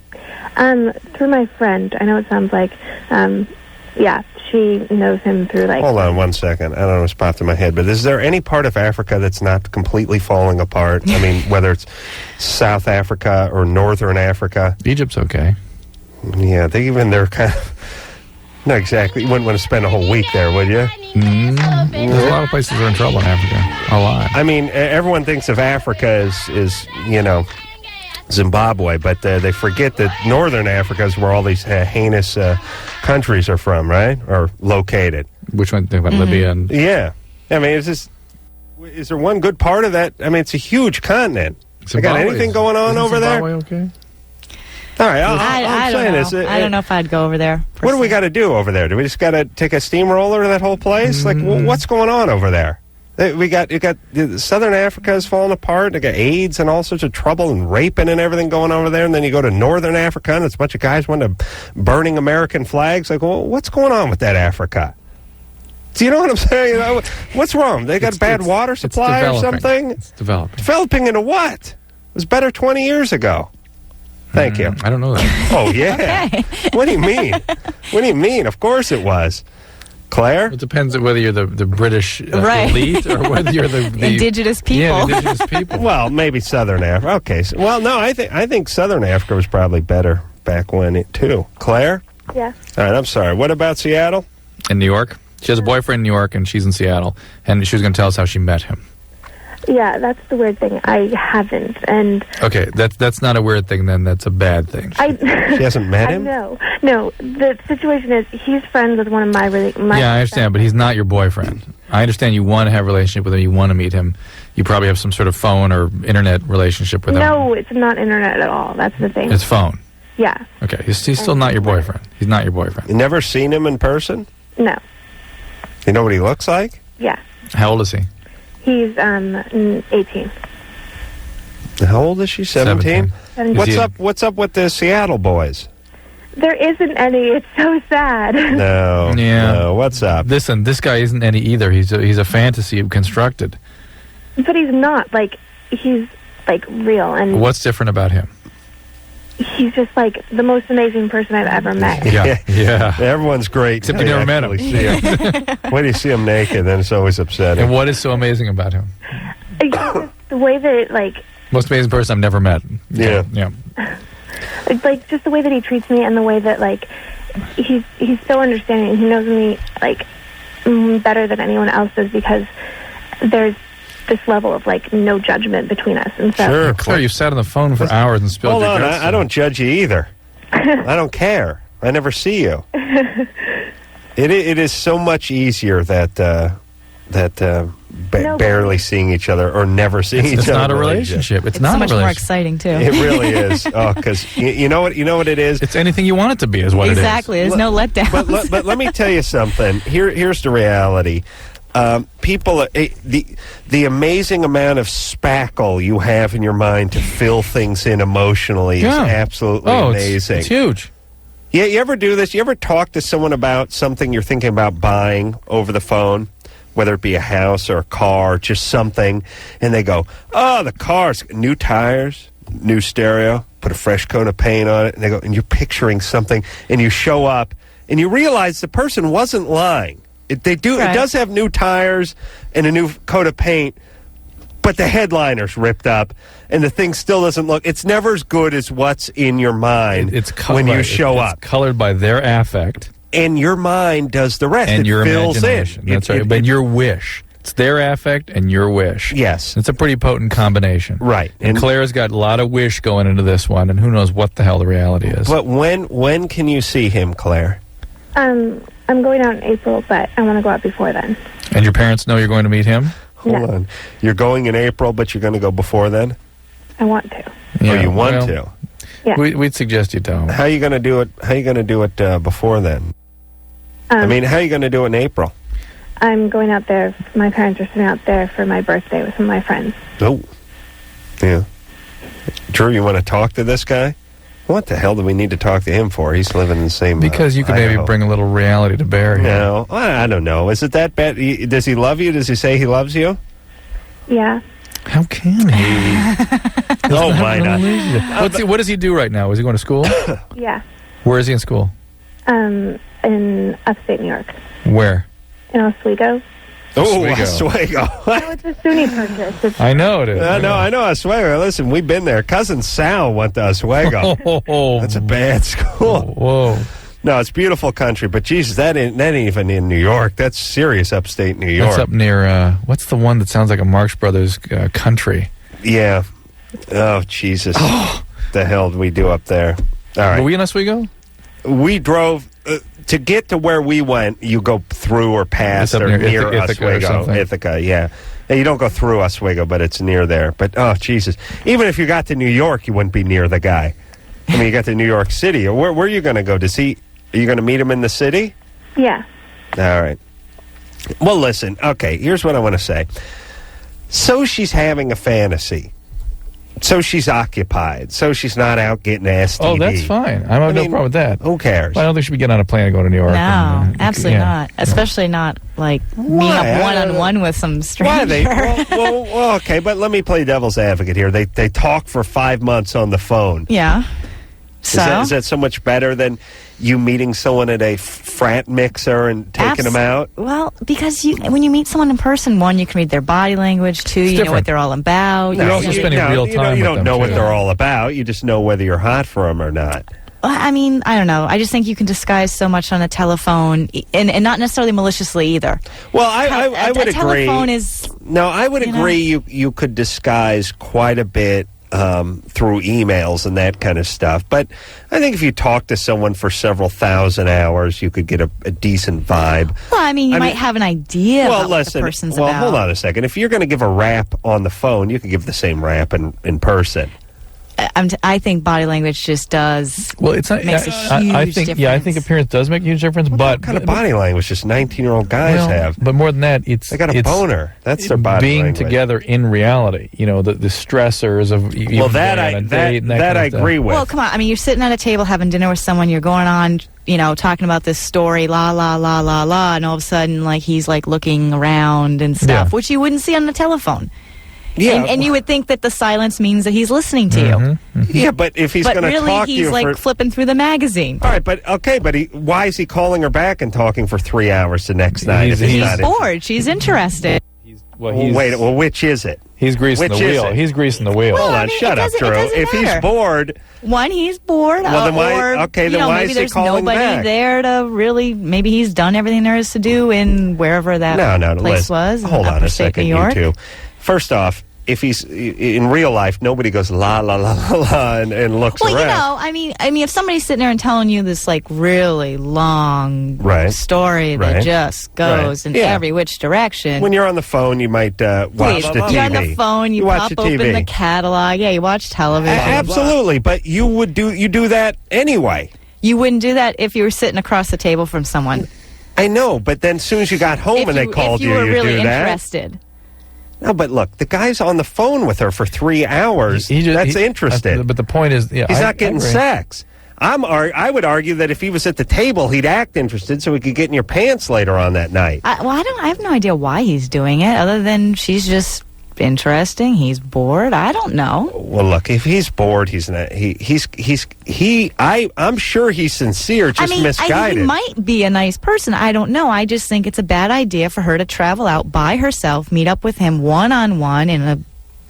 Through my friend. I know it sounds like, yeah, she knows him through, like... Hold on 1 second. I don't know what's popped in my head, but is there any part of Africa that's not completely falling apart? I mean, whether it's South Africa or Northern Africa? Egypt's okay. Yeah, they're kind of... Not exactly. You wouldn't want to spend a whole week there, would you? There's a lot of places that are in trouble in Africa. A lot. I mean, everyone thinks of Africa as Zimbabwe, but they forget that Northern Africa is where all these heinous countries are from, right? Or located. Which one? Think about Libya and... Yeah. I mean, is there one good part of that? I mean, it's a huge continent. They got anything going on over there? Okay. All right, I don't know. I don't know if I'd go over there. What do we got to do over there? Do we just got to take a steamroller to that whole place? Like, what's going on over there? You got Southern Africa is falling apart. They got AIDS and all sorts of trouble and raping and everything going over there. And then you go to Northern Africa and it's a bunch of guys burning American flags. Like, well, what's going on with that Africa? Do you know what I'm saying? What's wrong? They got bad water supply or something? It's developing. Developing into what? It was better 20 years ago. Thank you. I don't know that. Oh, yeah. Okay. What do you mean? What do you mean? Of course it was. Claire? It depends on whether you're the British elite or whether you're the indigenous people. Yeah, the indigenous people. Well, maybe Southern Africa. Okay. Well, no, I think Southern Africa was probably better back when too. Claire? Yeah. All right, I'm sorry. What about Seattle? In New York? She has a boyfriend in New York, and she's in Seattle. And she was going to tell us how she met him. Yeah, that's the weird thing. I haven't, and... Okay, that's not a weird thing, then. That's a bad thing. She hasn't met him? No. The situation is, he's friends with one of my yeah, I understand, but he's not your boyfriend. I understand you want to have a relationship with him, you want to meet him. You probably have some sort of phone or internet relationship with him. No, it's not internet at all. That's the thing. It's phone? Yeah. Okay, he's still not your boyfriend. He's not your boyfriend. You never seen him in person? No. You know what he looks like? Yeah. How old is he? He's 18. How old is she? 17? 17. What's up with the Seattle boys? There isn't any. It's so sad. No. Yeah. No. What's up? Listen, this guy isn't any either. He's a fantasy constructed. But he's not. Like, he's, like, real. And what's different about him? He's just, like, the most amazing person I've ever met. Yeah. Everyone's great. Except you never met him. When you see him naked, then it's always upsetting. And what is so amazing about him? The way that, like... Most amazing person I've never met. Yeah. It's, like, just the way that he treats me and the way that, like, he's so understanding. He knows me, like, better than anyone else does because there's this level of, like, no judgment between us. And so, sure. Claire, you sat on the phone for hours and spilled your guts. I don't judge you either. I don't care. I never see you. It is so much easier barely seeing each other or never seeing each other. It's not a relationship. It's not so much a relationship. more exciting too. It really is. Oh, because you know what it is. It's anything you want it to be, is what it is. Exactly. There's no letdown. But let me tell you something. Here's the reality. People, the amazing amount of spackle you have in your mind to fill things in emotionally is absolutely amazing. It's huge. Yeah, you ever do this? You ever talk to someone about something you're thinking about buying over the phone? Whether it be a house or a car, just something, and they go, oh, the car's new tires, new stereo, put a fresh coat of paint on it, and they go, and you're picturing something, and you show up, and you realize the person wasn't lying. It does have new tires and a new coat of paint, but the headliner's ripped up, and the thing still doesn't look. It's never as good as what's in your mind when you show up. It's colored by their affect. And your mind does the rest. And your fills imagination. In. That's right. But your wish. It's their affect and your wish. Yes. It's a pretty potent combination. Right. And Claire's got a lot of wish going into this one, and who knows what the hell the reality is. But when can you see him, Claire? I'm going out in April, but I want to go out before then. And your parents know you're going to meet him? Hold on. You're going in April, but you're going to go before then? I want to. Yeah, you want to? Yeah. We'd suggest you don't. How are you going to do it? How are you going to do it before then? How are you going to do it in April? I'm going out there. My parents are sitting out there for my birthday with some of my friends. Oh. Yeah. Drew, you want to talk to this guy? What the hell do we need to talk to him for? He's living in the same... Because you could maybe bring a little reality to bear here. No, I don't know. Is it that bad? Does he love you? Does he say he loves you? Yeah. How can he? Oh, why not? What does he do right now? Is he going to school? Yeah. Where is he in school? In upstate New York. Where? In Oswego. Oh, Oswego. No, it's a SUNY purchase. I know it is. I know Oswego. Listen, we've been there. Cousin Sal went to Oswego. That's a bad school. Whoa. No, it's beautiful country, but Jesus, that ain't even in New York. That's serious upstate New York. That's up near, what's the one that sounds like a Marx Brothers country? Yeah. Oh, Jesus. The hell did we do up there? All right. Were we in Oswego? We drove... to get to where we went, you go through or past or near Oswego. Ithaca, yeah. And you don't go through Oswego, but it's near there. But, oh, Jesus. Even if you got to New York, you wouldn't be near the guy. I mean, you got to New York City. Where are you going to go? Are you going to meet him in the city? Yeah. All right. Well, listen. Okay, here's what I want to say. So she's having a fantasy. So she's occupied. So she's not out getting STD. Oh, that's fine. I have no problem with that. Who cares? Well, I don't think she should be getting on a plane and going to New York. No, absolutely not. Especially not, like, meeting up one-on-one with some stranger. Well, okay, but let me play devil's advocate here. They talk for 5 months on the phone. Yeah. So? Is that so much better than you meeting someone at a frat mixer and taking them out? Well, because when you meet someone in person, one, you can read their body language. Two, you know what they're all about. You're also spending real time You don't know what too. they're all about. You just know whether you're hot for them or not. Well, I mean, I don't know. I just think you can disguise so much on a telephone, and not necessarily maliciously either. Well, I would agree. Telephone is... No, I would agree you could disguise quite a bit through emails and that kind of stuff. But I think if you talk to someone for several thousand hours, you could get a decent vibe. Well, I mean, you might have an idea about what the person's about. Well, hold on a second. If you're going to give a rap on the phone, you could give the same rap in person. I think body language just does. Well, it's not. Makes a huge difference. Yeah, I think appearance does make a huge difference. But what kind of body language just 19-year-old guys have? But more than that, they got a boner. That's their body being language. Together in reality. You know, the stressors of that I agree with. Well, come on. I mean, you're sitting at a table having dinner with someone. You're going on, talking about this story, la la la la la, and all of a sudden, like he's like looking around and stuff, which you wouldn't see on the telephone. Yeah, and you would think that the silence means that he's listening to you. Mm-hmm. Yeah, but if he's going to talk to you, he's like flipping through the magazine. All right, but why is he calling her back and talking for 3 hours the next night? He's bored. She's interested. Well, which is it? He's greasing the wheel. He's greasing the wheel. Hold on, shut up, Drew. If he's bored, he's bored. Well, then why is he calling back? Maybe there's nobody there to really. Maybe he's done everything there is to do in wherever that place was. Hold on a second, you two. First off, if he's in real life, nobody goes la la la la la and looks around. Well, I mean, if somebody's sitting there and telling you this like really long story that just goes in every which direction. When you're on the phone, you might watch the TV. You're on the phone, you pop open the catalog. Yeah, you watch television. Absolutely, but you do that anyway. You wouldn't do that if you were sitting across the table from someone. I know, but then as soon as you got home and they called you, you were really do that. interested. No, but look, the guy's on the phone with her for 3 hours. That's interested. But the point is, he's not getting sex. I would argue that if he was at the table, he'd act interested so he could get in your pants later on that night. I have no idea why he's doing it, other than she's just interesting. He's bored. I don't know. Well, look, if he's bored, he's not. I'm sure he's sincere, just misguided. He might be a nice person. I don't know. I just think it's a bad idea for her to travel out by herself, meet up with him one-on-one in a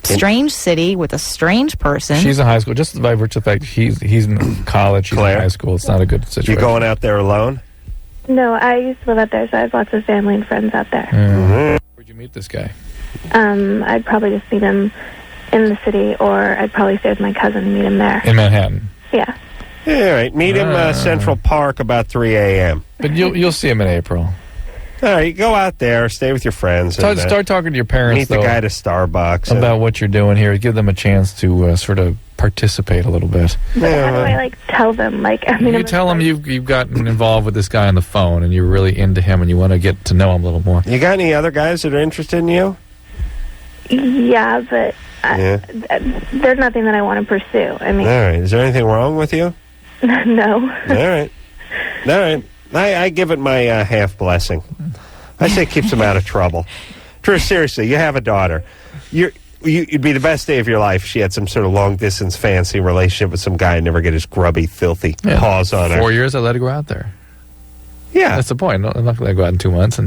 strange city with a strange person. She's in high school. Just by virtue of the fact he's in college, she's in high school. It's not a good situation. You going out there alone? No, I used to live out there, so I have lots of family and friends out there. Where'd you meet this guy? I'd probably just meet him in the city, or I'd probably stay with my cousin and meet him there. In Manhattan? Yeah. All right, meet him Central Park about 3 a.m. But you'll see him in April. All right, go out there, stay with your friends. Start talking to your parents, meet the guy at Starbucks. About what you're doing here. Give them a chance to sort of participate a little bit. But how do I, tell them? You tell them you've gotten involved with this guy on the phone, and you're really into him, and you want to get to know him a little more. You got any other guys that are interested in you? Yeah, but there's nothing that I want to pursue. I mean, all right. Is there anything wrong with you? No. All right. I give it my half blessing. I say it keeps him out of trouble. Drew, seriously, you have a daughter. It'd be the best day of your life if she had some sort of long-distance fancy relationship with some guy and never get his grubby, filthy paws on her. 4 years, I let her go out there. Yeah. That's the point. I'm not going to go out in 2 months.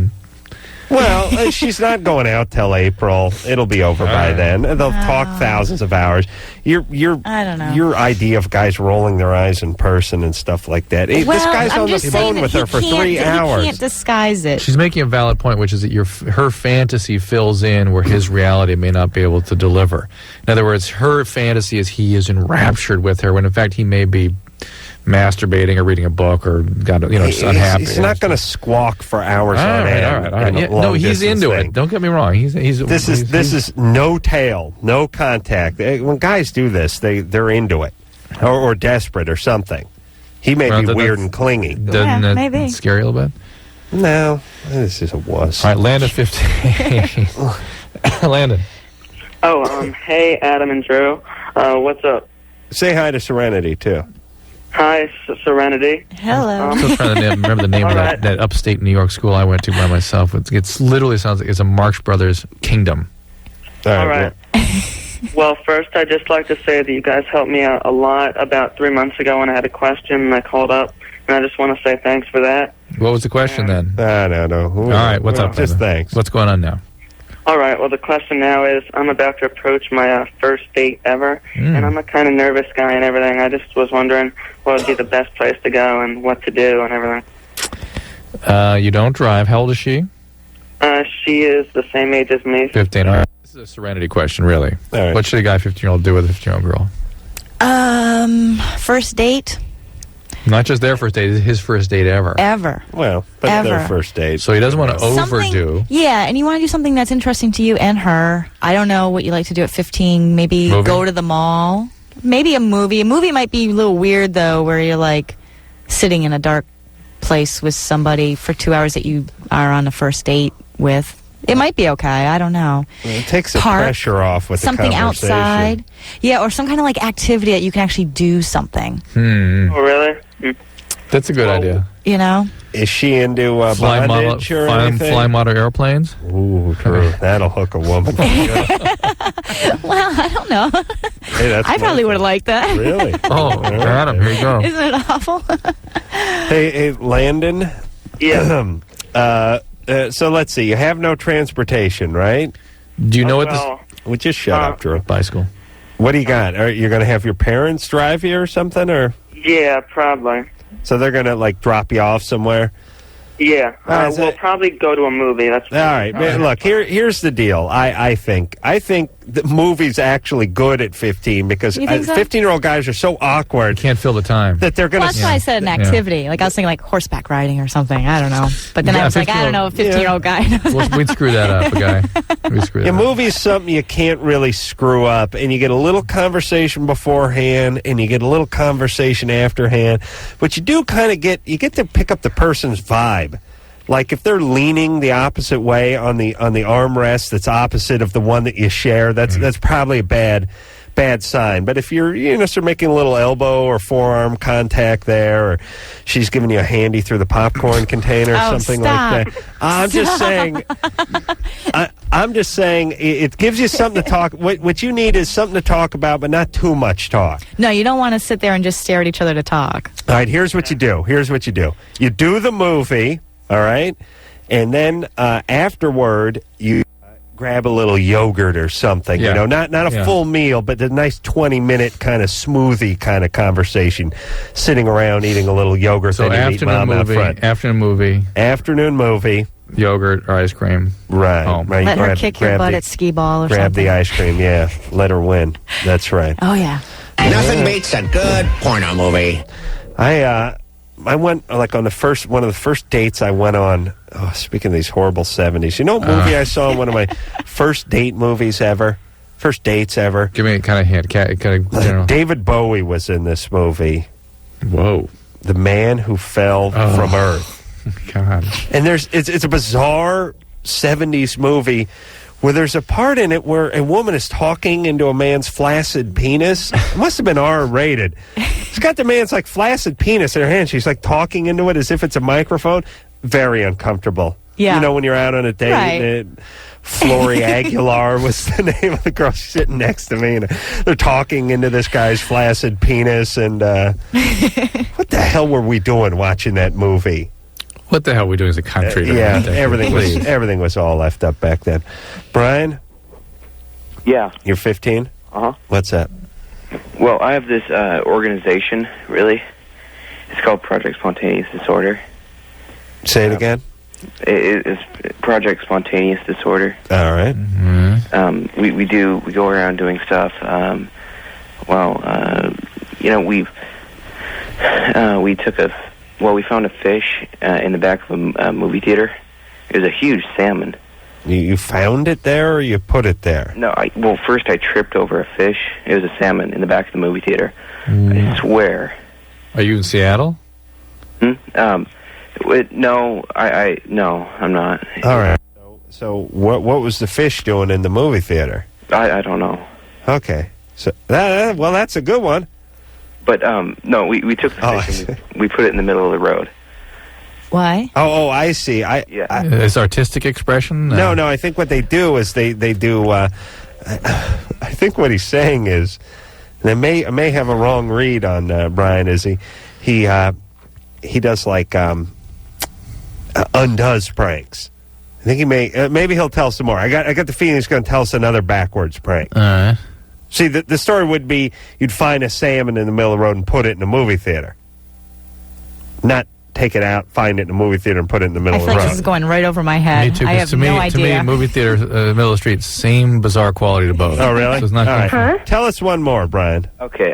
Well, she's not going out till April. It'll be over by then. They'll talk thousands of hours. I don't know. Your idea of guys rolling their eyes in person and stuff like that. This guy's on the phone with her for 3 hours. He can't disguise it. She's making a valid point, which is that her fantasy fills in where his reality may not be able to deliver. In other words, her fantasy is he is enraptured with her, when in fact he may be masturbating or reading a book or just unhappy. He's not going to squawk for hours on end. All right. No, he's into it. Don't get me wrong. This is no tail, no contact. When guys do this, they're into it or desperate or something. He may be weird and clingy. Doesn't that maybe scare you a little bit? No, this is a wuss. All right, Landon 15. Landon. Oh, hey, Adam and Drew. What's up? Say hi to Serenity, too. Hi, Serenity. Hello. I'm still trying to remember the name of that upstate New York school I went to by myself. It literally sounds like it's a Marx Brothers kingdom. All right. Well, first, I'd just like to say that you guys helped me out a lot about 3 months ago when I had a question and I called up, and I just want to say thanks for that. What was the question then? No. All right, what's up? Just thanks. What's going on now? All right, well, the question now is, I'm about to approach my first date ever, and I'm a kind of nervous guy and everything. I just was wondering what would be the best place to go and what to do and everything. You don't drive. How old is she? She is the same age as me. 15. All right. This is a Serenity question, really. All right. What should a guy 15-year-old do with a 15-year-old girl? First date. Not just their first date, his first date ever. Well, but their first date. So he doesn't want to overdo. Yeah, and you want to do something that's interesting to you and her. I don't know what you like to do at 15. Maybe go to the mall. Maybe a movie. A movie might be a little weird, though, where you're like sitting in a dark place with somebody for 2 hours that you are on a first date with. It might be okay. I don't know. It takes the pressure off with something the conversation. Outside. Yeah, or some kind of like activity that you can actually do something. Oh, really? That's a good idea. You know? Is she into bondage or anything? Fly model airplanes? Ooh, true. That'll hook a woman. Well, I don't know. Hey, I probably would have liked that. Really? Oh, Adam, here you go. Isn't it awful? Hey, Landon. Yeah. So let's see. You have no transportation, right? Do you know what this... Well, just shut up, Drew. Bicycle. What do you got? Are you going to have your parents drive you or something, or? Yeah, probably. So they're going to, like, drop you off somewhere? Yeah. We'll probably go to a movie. That's all right. Man, look, here's the deal. I think the movie's actually good at 15 because 15-year-old guys are so awkward. You can't fill the time. That they're going to... Well, that's why I said an activity. Like, I was thinking, like, horseback riding or something. I don't know. But then I was like, I don't know, a 15-year-old guy knows. We'd screw that up, a guy. We'd screw that up. Movie's something you can't really screw up, and you get a little conversation beforehand, and you get a little conversation afterhand, but you do kind of get to pick up the person's vibe. Like if they're leaning the opposite way on the armrest that's opposite of the one that you share, that's probably a bad sign. But if you're sort of making a little elbow or forearm contact there, or she's giving you a handy through the popcorn container or something like that. I'm just saying it gives you something to talk. What you need is something to talk about, but not too much talk. No, you don't want to sit there and just stare at each other to talk. All right, here's what you do. You do the movie. All right? And then afterward, you grab a little yogurt or something. Yeah. Not a full meal, but a nice 20-minute kind of smoothie kind of conversation, sitting around eating a little yogurt. So afternoon movie, yogurt or ice cream. Right. Home. Right. Let her kick your butt at skee ball or something. Grab the ice cream, yeah. Let her win. That's right. Oh, yeah. Nothing beats a good porno movie. I went, like, on one of the first dates I went on, speaking of these horrible 70s, you know what movie I saw in one of my first dates ever? Give me a kind of hint. David Bowie was in this movie. Whoa. The Man Who Fell from Earth. God. And it's a bizarre 70s movie where there's a part in it where a woman is talking into a man's flaccid penis. It must have been R-rated. She's got the man's, like, flaccid penis in her hand. She's, like, talking into it as if it's a microphone. Very uncomfortable. Yeah. You know, when you're out on a date, and Flory Aguilar was the name of the girl sitting next to me, and they're talking into this guy's flaccid penis, and what the hell were we doing watching that movie? What the hell were we doing as a country? Everything was all left up back then. Brian? Yeah. You're 15? Uh-huh. What's that? Well, I have this organization, really. It's called Project Spontaneous Disorder. Say it again? It's Project Spontaneous Disorder. All right. Mm-hmm. We go around doing stuff. We found a fish in the back of a movie theater. It was a huge salmon. You found it there, or you put it there? No, first I tripped over a fish. It was a salmon in the back of the movie theater. I swear. Are you in Seattle? No, I'm not. All right. So what was the fish doing in the movie theater? I don't know. Okay. So that's a good one. But no, we took the fish and we put it in the middle of the road. Why? Oh, I see. It's artistic expression? No, I think what they do is they do. I think what he's saying is, and I may have a wrong read on Brian. Is he does like undoes pranks. I think he maybe he'll tell some more. I got the feeling he's going to tell us another backwards prank. All right. See, the story would be you'd find a salmon in the middle of the road and put it in a movie theater. Not take it out, find it in a movie theater, and put it in the middle of the road. I feel like this is going right over my head. Me too. I have no idea. To me, movie theater, middle of the street, same bizarre quality to both. Oh, really? So it's not all right. Tell us one more, Brian. Okay.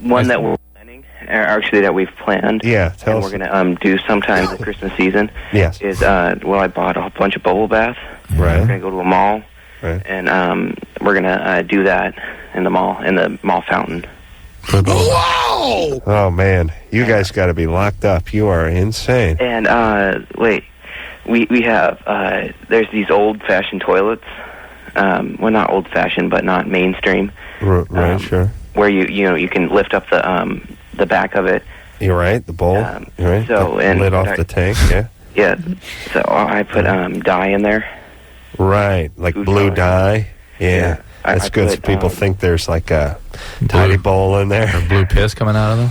One that we're planning, actually that we've planned. Yeah. And we're going to do sometime the Christmas season. Yes. Is I bought a whole bunch of bubble baths. Right. We're going to go to a mall. Right. And we're going to do that in the mall fountain. Whoa! Oh, man. You guys got to be locked up. You are insane. And, we have, there's these old-fashioned toilets. Well, not old-fashioned, but not mainstream. Right, sure. Where you can lift up the back of it. You're right, the bowl. You're right. So, and lid off the tank, yeah. Yeah. So I put dye in there. Right, like blue dye. Yeah. That's good, so people think there's like a tiny bowl in there. Or blue piss coming out of them.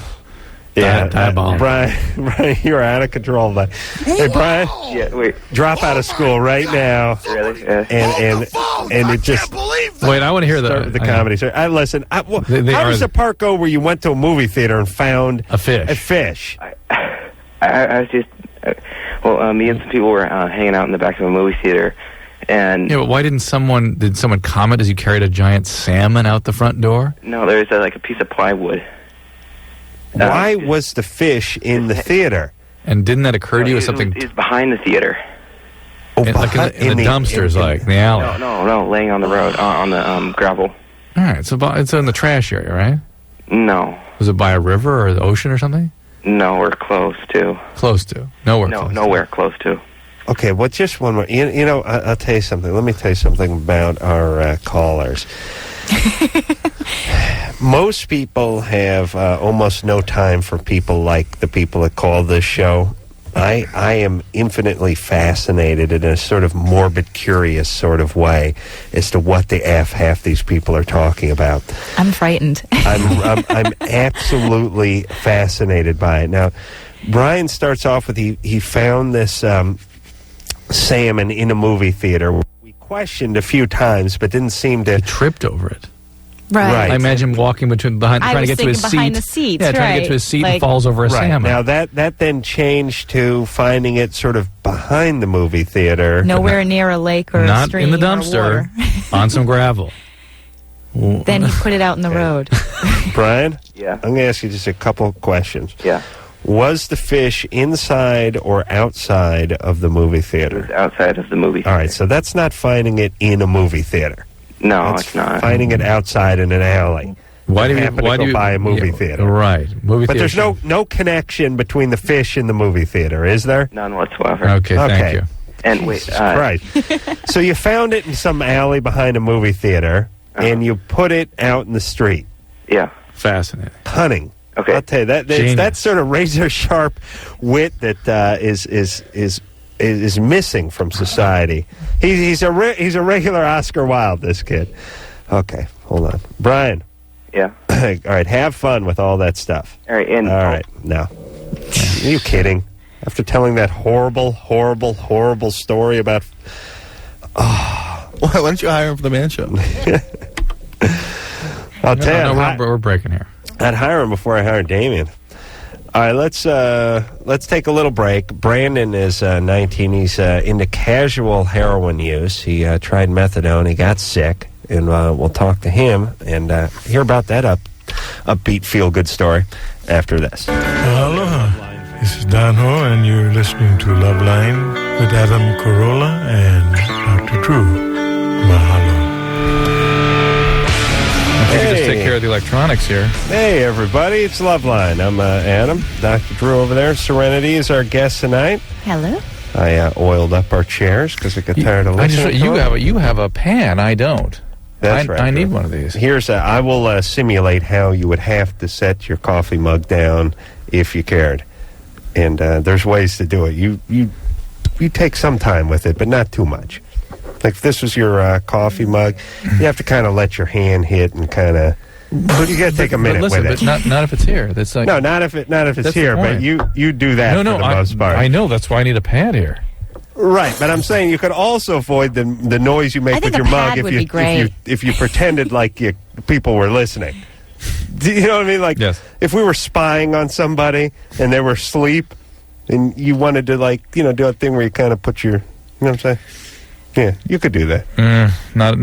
Yeah, dye bomb. Brian, you're out of control. But hey, Brian, drop out of school right now. Really? And it just wait. I want to hear the comedy. Listen, how does the part go where you went to a movie theater and found a fish? I was just me and some people were hanging out in the back of a movie theater. And yeah, but why did someone comment as you carried a giant salmon out the front door? No, there was like a piece of plywood. Why was the fish in the theater? And didn't that occur to you as something? It's behind the theater. Oh, like in the dumpsters, like in the alley. No, laying on the road on the gravel. All right, so it's in the trash area, right? No. Was it by a river or the ocean or something? Nowhere close to. Close to. Nowhere close to. Okay, well, just one more. You know, I'll tell you something. Let me tell you something about our callers. Most people have almost no time for people like the people that call this show. I am infinitely fascinated in a sort of morbid, curious sort of way as to what the F half these people are talking about. I'm frightened. I'm absolutely fascinated by it. Now, Brian starts off with he found this salmon in a movie theater. We questioned a few times, but didn't seem to... He tripped over it. Right. I imagine walking trying to get to his seat. Behind the seats, yeah, trying to get to his seat and falls over a salmon. Now that then changed to finding it sort of behind the movie theater. Nowhere near a lake or a stream. Not in the dumpster, on some gravel. Then he put it out in the road. Brian? Yeah. I'm going to ask you just a couple questions. Yeah. Was the fish inside or outside of the movie theater? It was outside of the movie theater. All right, so that's not finding it in a movie theater. No, that's it's not. Finding it outside in an alley. Why do you buy a movie theater? Right. But there's no connection between the fish and the movie theater, is there? None whatsoever. Okay, thank you. And Jesus Christ. So you found it in some alley behind a movie theater, and you put it out in the street. Yeah. Fascinating. Cunning. Okay. I'll tell you, that sort of razor-sharp wit that is missing from society. He's a regular Oscar Wilde, this kid. Okay, hold on. Brian. Yeah. All right, have fun with all that stuff. All right, and... All right, no. Are you kidding? After telling that horrible, horrible, horrible story about... Why don't you hire him for the Man Show? I'll tell you. We're breaking here. I'd hire him before I hired Damien. All right, let's take a little break. Brandon is 19. He's into casual heroin use. He tried methadone. He got sick, and we'll talk to him and hear about that upbeat, feel-good story after this. Aloha. This is Don Ho, and you're listening to Loveline with Adam Carolla and Dr. Drew. Mahalo. I think you just take care of the electronics here. Hey, everybody. It's Loveline. I'm Adam. Dr. Drew over there. Serenity is our guest tonight. Hello. I oiled up our chairs because I got tired of listening to it. You have a pan. I don't. That's right. I need one of these. I will simulate how you would have to set your coffee mug down if you cared. And there's ways to do it. You take some time with it, but not too much. Like if this was your coffee mug, you have to kind of let your hand hit and kind of. But you got to take a minute with it. But not if it's here. That's like, no, not if it's here. But you do that for the most part. I know. That's why I need a pad here. Right, but I'm saying you could also avoid the noise you make with your mug if you pretended like people were listening. Do you know what I mean? Like, yes. If we were spying on somebody and they were asleep, and you wanted to do a thing where you kind of put your, you know what I'm saying? Yeah, you could do that. Not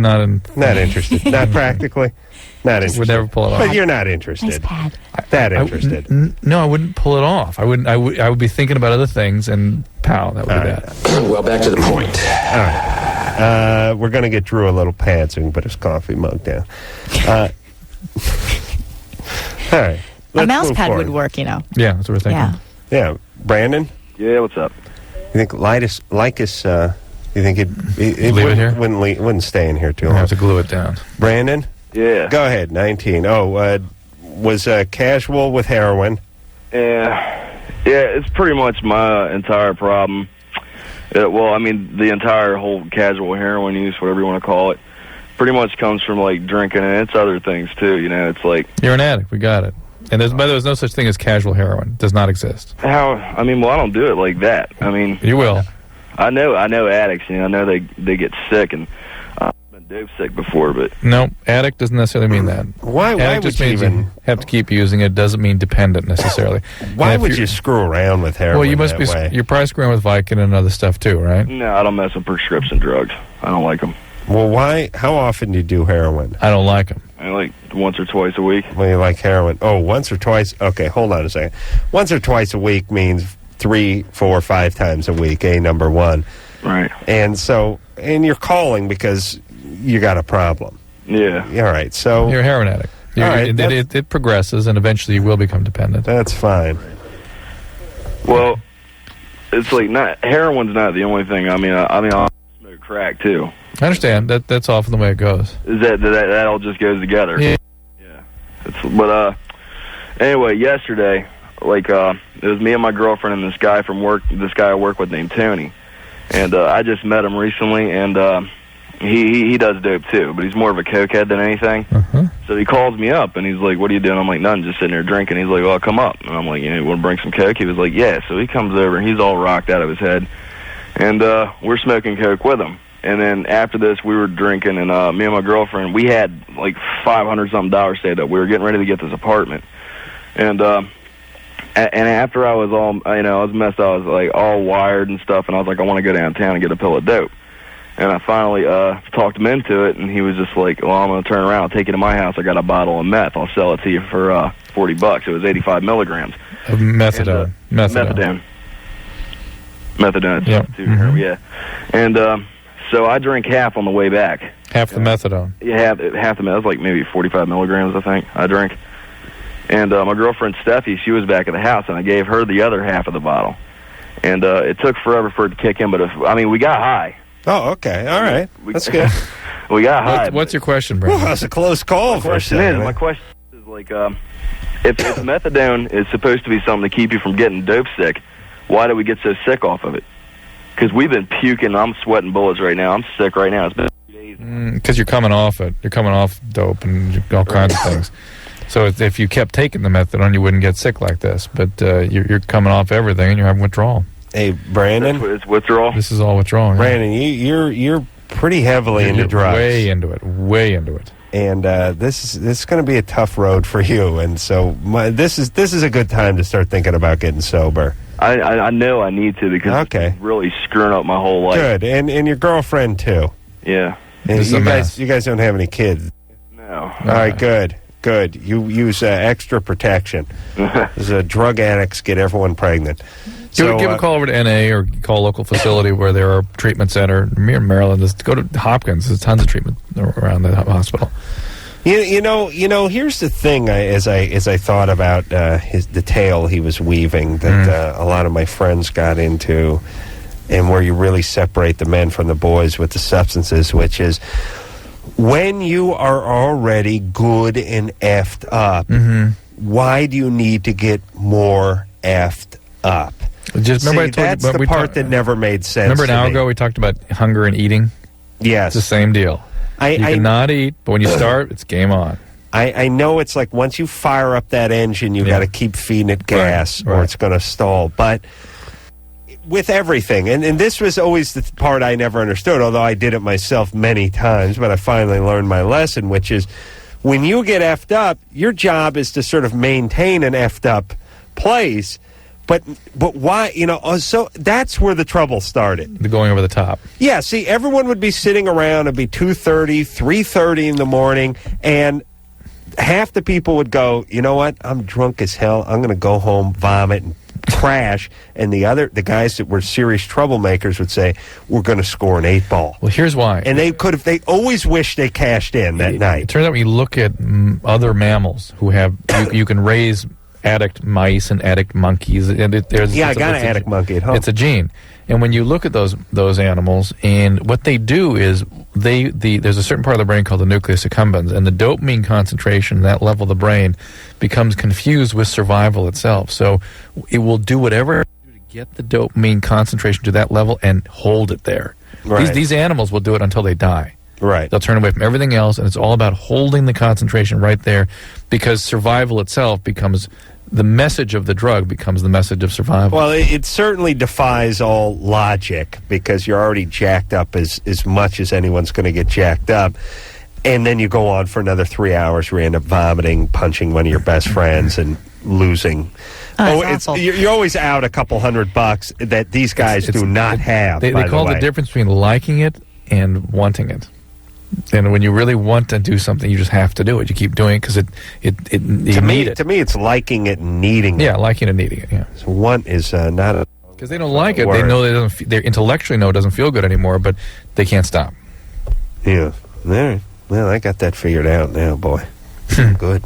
interested. Not practically. Not interested. Would never pull it off. But you're not interested. Nice pad. Interested. No, I wouldn't pull it off. I would be thinking about other things, and pow, that would be that. Well, back to the point. All right. We're going to get Drew a little pad so he can put his coffee mug down. All right. A mouse pad would work, Yeah, that's what we're thinking. Yeah. Brandon? Yeah, what's up? You think Lycus, you think it leave it here? Wouldn't stay in here too long. I have to glue it down. Brandon? Yeah. Go ahead, 19. Was casual with heroin? Yeah, it's pretty much my entire problem. The entire whole casual heroin use, whatever you want to call it, pretty much comes from, like, drinking, and it's other things, too, it's like... You're an addict, we got it. And there's no such thing as casual heroin. It does not exist. I don't do it like that. You will. I know addicts, I know they get sick, and I've been dope sick before, but... No, addict doesn't necessarily mean that. Why just would means you have to keep using it. Doesn't mean dependent necessarily. Why would you screw around with heroin? Well, you must be. Way? You're probably screwing with Vicodin and other stuff too, right? No, I don't mess with prescription drugs. I don't like them. Well, why? How often do you do heroin? I don't like them. I like once or twice a week. Well, you like heroin? Oh, once or twice? Okay, hold on a second. Once or twice a week means 3, 4, 5 times a week. Number one. Right. And you're calling because you got a problem. Yeah. All right. So you're a heroin addict. It progresses, and eventually you will become dependent. That's fine. Well, it's like heroin's not the only thing. I'll smoke crack too. I understand that's often the way it goes. Is that all just goes together? Yeah. Anyway, yesterday, it was me and my girlfriend and this guy from work. This guy I work with named Tony, and I just met him recently, and he does dope too, but he's more of a cokehead than anything. Uh-huh. So he calls me up and he's like, "What are you doing?" I'm like, "Nothing, just sitting there drinking." He's like, "Well, come up." And I'm like, "You want to bring some coke?" He was like, "Yeah." So he comes over and he's all rocked out of his head, and we're smoking coke with him. And then after this, we were drinking, and me and my girlfriend, we had like $500-something saved up. We were getting ready to get this apartment, and after I was all, I was messed up. I was like all wired and stuff, and I was like, I want to go downtown and get a pill of dope. And I finally talked him into it, and he was just like, "Well, I'm going to turn around, take it to my house. I got a bottle of meth. I'll sell it to you for $40. It was 85 milligrams of methadone. Methadone. Yep. Mm-hmm. Yeah. And so I drank half on the way back. Half the methadone. Yeah, half the meth. It was like maybe 45 milligrams, I think, I drank. And my girlfriend, Steffi, she was back at the house, and I gave her the other half of the bottle. And it took forever for it to kick in, but we got high. Oh, okay. All right. That's good. We got high. What's your question, Brandon? Well, that's a close call for a second. My question is, like, if methadone is supposed to be something to keep you from getting dope sick, why do we get so sick off of it? Because we've been puking. I'm sweating bullets right now. I'm sick right now. It's been 2 days. Because you're coming off it. You're coming off dope and all kinds of things. So if you kept taking the methadone, you wouldn't get sick like this. But you're coming off everything, and you're having withdrawal. Hey, Brandon. It's withdrawal? This is all withdrawal. Yeah. Brandon, you're pretty heavily into drugs. Way into it. Way into it. And this is going to be a tough road for you. And so this is a good time to start thinking about getting sober. I know I need to because it's really screwing up my whole life. Good. And your girlfriend, too. Yeah. And you guys don't have any kids? No. All right, good. Good. You use extra protection. Drug addicts get everyone pregnant. So, give a call over to NA or call a local facility where there are treatment center. Here in Maryland, just go to Hopkins. There's tons of treatment around the hospital. You know. Here's the thing. As I thought about the tale he was weaving that a lot of my friends got into, and where you really separate the men from the boys with the substances, which is when you are already good and effed up. Why do you need to get more effed up? Just remember, that's the part that never made sense. Remember an hour ago we talked about hunger and eating? Yes. It's the same deal. You cannot eat, but when you start, it's game on. I know it's like once you fire up that engine, you got to keep feeding it gas or it's going to stall. But with everything, and this was always the part I never understood, although I did it myself many times, but I finally learned my lesson, which is when you get effed up, your job is to sort of maintain an effed up place. But why, so that's where the trouble started. The going over the top. Yeah, see, everyone would be sitting around, it'd be 2:30, 3:30 in the morning, and half the people would go, you know what, I'm drunk as hell, I'm going to go home, vomit, and crash, and the guys that were serious troublemakers would say, we're going to score an 8-ball. Well, here's why. And they always wish they cashed in that night. It turns out when you look at other mammals who have, you can raise addict mice and addict monkeys, and I got an addict monkey at home. It's a gene, and when you look at those animals, and what they do is there's a certain part of the brain called the nucleus accumbens, and the dopamine concentration, that level of the brain, becomes confused with survival itself. So it will do whatever to get the dopamine concentration to that level and hold it there. Right. These animals will do it until they die. Right. They'll turn away from everything else, and it's all about holding the concentration right there, because survival itself becomes the message of the drug becomes the message of survival. Well, it certainly defies all logic because you're already jacked up as much as anyone's going to get jacked up. And then you go on for another 3 hours where you end up vomiting, punching one of your best friends, and losing. You're always out a couple $100 that these guys do not have. They call the difference between liking it and wanting it. And when you really want to do something, you just have to do it. You keep doing it because you need it. To me, it's liking it and needing it. Yeah, liking and needing it, yeah. So want is not a... Because they don't like it. They know they intellectually know it doesn't feel good anymore, but they can't stop. Yeah. All right. Well, I got that figured out now, boy. Good.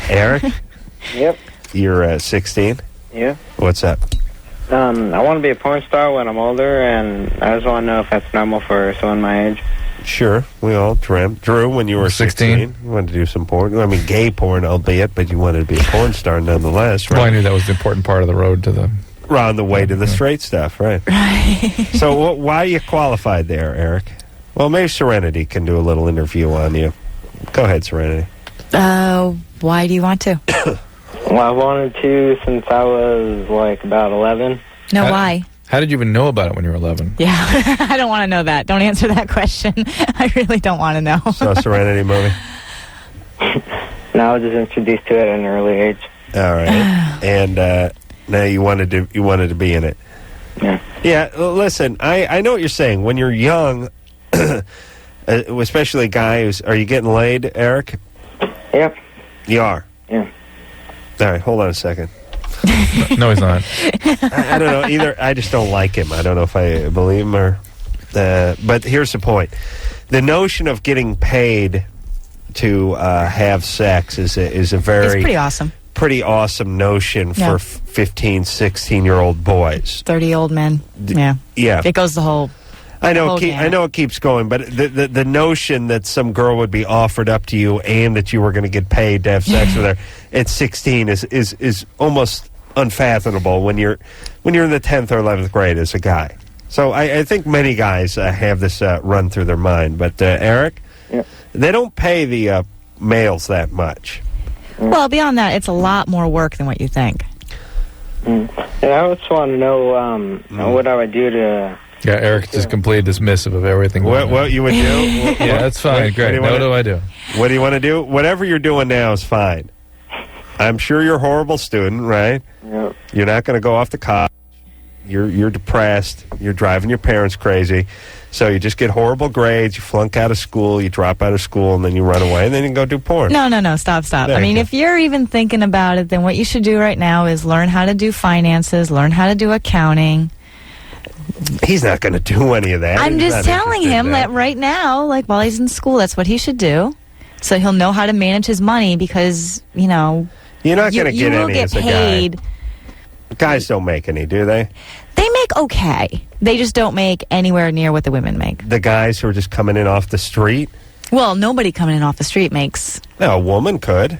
Eric? Yep. You're 16? Yeah. What's up? I want to be a porn star when I'm older, and I just want to know if that's normal for someone my age. Sure, we all dreamt. Drew, when you were 16, you wanted to do some porn. I mean, gay porn, albeit, but you wanted to be a porn star nonetheless, right? Well, I knew that was the important part of the road to the... On the way to the straight stuff, right? Right. So why are you qualified there, Eric? Well, maybe Serenity can do a little interview on you. Go ahead, Serenity. Why do you want to? Well, I wanted to since I was, about 11. No, why? How did you even know about it when you were 11? Yeah, I don't want to know that. Don't answer that question. I really don't want to know. So, Serenity movie? No, I was just introduced to it at an early age. All right. And now you wanted to be in it. Yeah. Yeah, listen, I know what you're saying. When you're young, especially a guy who's... Are you getting laid, Eric? Yep. You are? Yeah. All right, hold on a second. No, he's not. I don't know either. I just don't like him. I don't know if I believe him or... but here's the point. The notion of getting paid to have sex is a very... It's pretty awesome. pretty awesome notion for 15, 16-year-old boys. 30-year-old men. Yeah. It goes the whole... I know it keeps going, but the notion that some girl would be offered up to you and that you were going to get paid to have sex with her at 16 is almost unfathomable when you're in the 10th or 11th grade as a guy. So I think many guys have this run through their mind. But Eric, they don't pay the males that much. Well, beyond that, it's a lot more work than what you think. Yeah, I just want to know what I would do to... Yeah, Eric just complete dismissive of everything. What you would do? Yeah, that's fine. Great. What do I do? What do you want to do? Whatever you're doing now is fine. I'm sure you're a horrible student, right? Yep. You're not going to go off to college. You're depressed. You're driving your parents crazy. So you just get horrible grades. You flunk out of school. You drop out of school, and then you run away, and then you can go do porn. No. Stop. I mean, if you're even thinking about it, then what you should do right now is learn how to do finances, learn how to do accounting. He's not going to do any of that. I'm just telling him that right now, like while he's in school, that's what he should do. So he'll know how to manage his money because, you're not going to get any as a paid. Guy. Guys don't make any, do they? They make okay. They just don't make anywhere near what the women make. The guys who are just coming in off the street? Well, nobody coming in off the street makes... No, a woman could.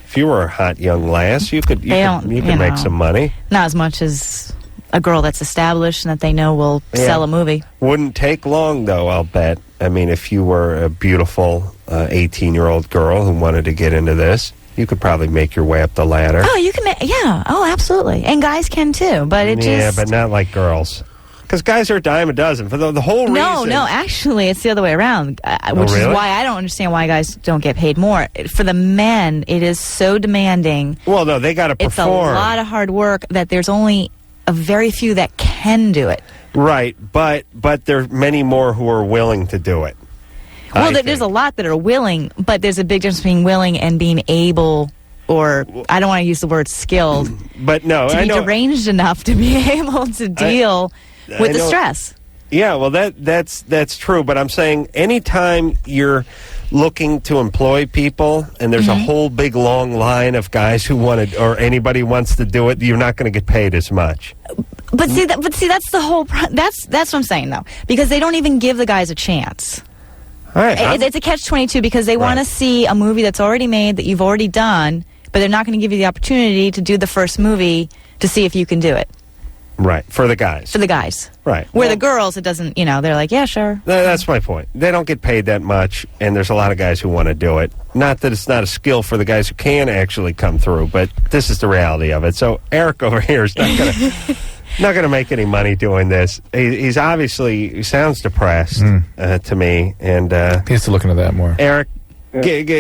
If you were a hot young lass, you could make some money. Not as much as a girl that's established and that they know will sell a movie. Wouldn't take long, though, I'll bet. I mean, if you were a beautiful 18-year-old girl who wanted to get into this, you could probably make your way up the ladder. Oh, you can oh, absolutely. And guys can, too. But it just... but not like girls. Because guys are a dime a dozen. For the whole reason... No, actually, it's the other way around. Which is why I don't understand why guys don't get paid more. For the men, it is so demanding. Well, no, they got to perform. It's a lot of hard work that there's only a very few that can do it. Right, but there are many more who are willing to do it. Well, there's a lot that are willing, but there's a big difference between willing and being able, or I don't want to use the word skilled, but no, to be deranged enough to be able to deal with the stress. Yeah, well, that's true, but I'm saying anytime you're looking to employ people and there's a whole big long line of guys who want to, or anybody wants to do it, you're not going to get paid as much. But see, that's the whole. That's what I'm saying, though, because they don't even give the guys a chance. All right, it's a catch-22 because they want to see a movie that's already made that you've already done, but they're not going to give you the opportunity to do the first movie to see if you can do it. Right, for the guys. For the guys. Right. Where the girls, it doesn't, they're like, yeah, sure. That's my point. They don't get paid that much, and there's a lot of guys who want to do it. Not that it's not a skill for the guys who can actually come through, but this is the reality of it. So Eric over here is not going to... Not going to make any money doing this. He sounds depressed to me. And he has to look into that more. Eric,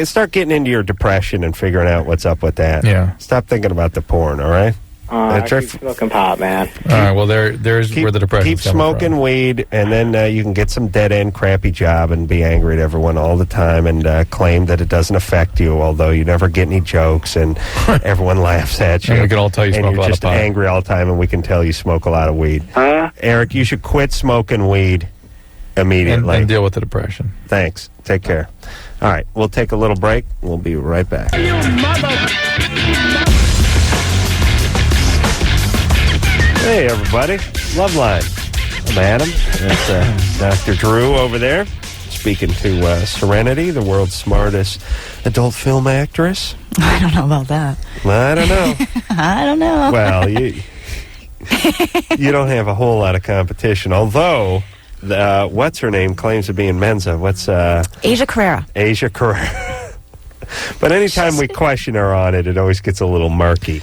start getting into your depression and figuring out what's up with that. Yeah. Stop thinking about the porn, all right? I keep smoking pot, man. All right, well, there's where the depression Keep smoking weed, and then you can get some dead-end crappy job and be angry at everyone all the time and claim that it doesn't affect you, although you never get any jokes, and everyone laughs at you. And we can all tell you smoke a lot of pot. And you're just angry all the time, and we can tell you smoke a lot of weed. Eric, you should quit smoking weed immediately. And deal with the depression. Thanks. Take care. All right, we'll take a little break. We'll be right back. Hey, everybody. Loveline. I'm Adam. That's Dr. Drew over there, speaking to Serenity, the world's smartest adult film actress. I don't know about that. I don't know. I don't know. Well, you don't have a whole lot of competition, although... what's her name claims to be in Mensa. What's Asia Carrera. Asia Carrera. But anytime we question her on it, it always gets a little murky.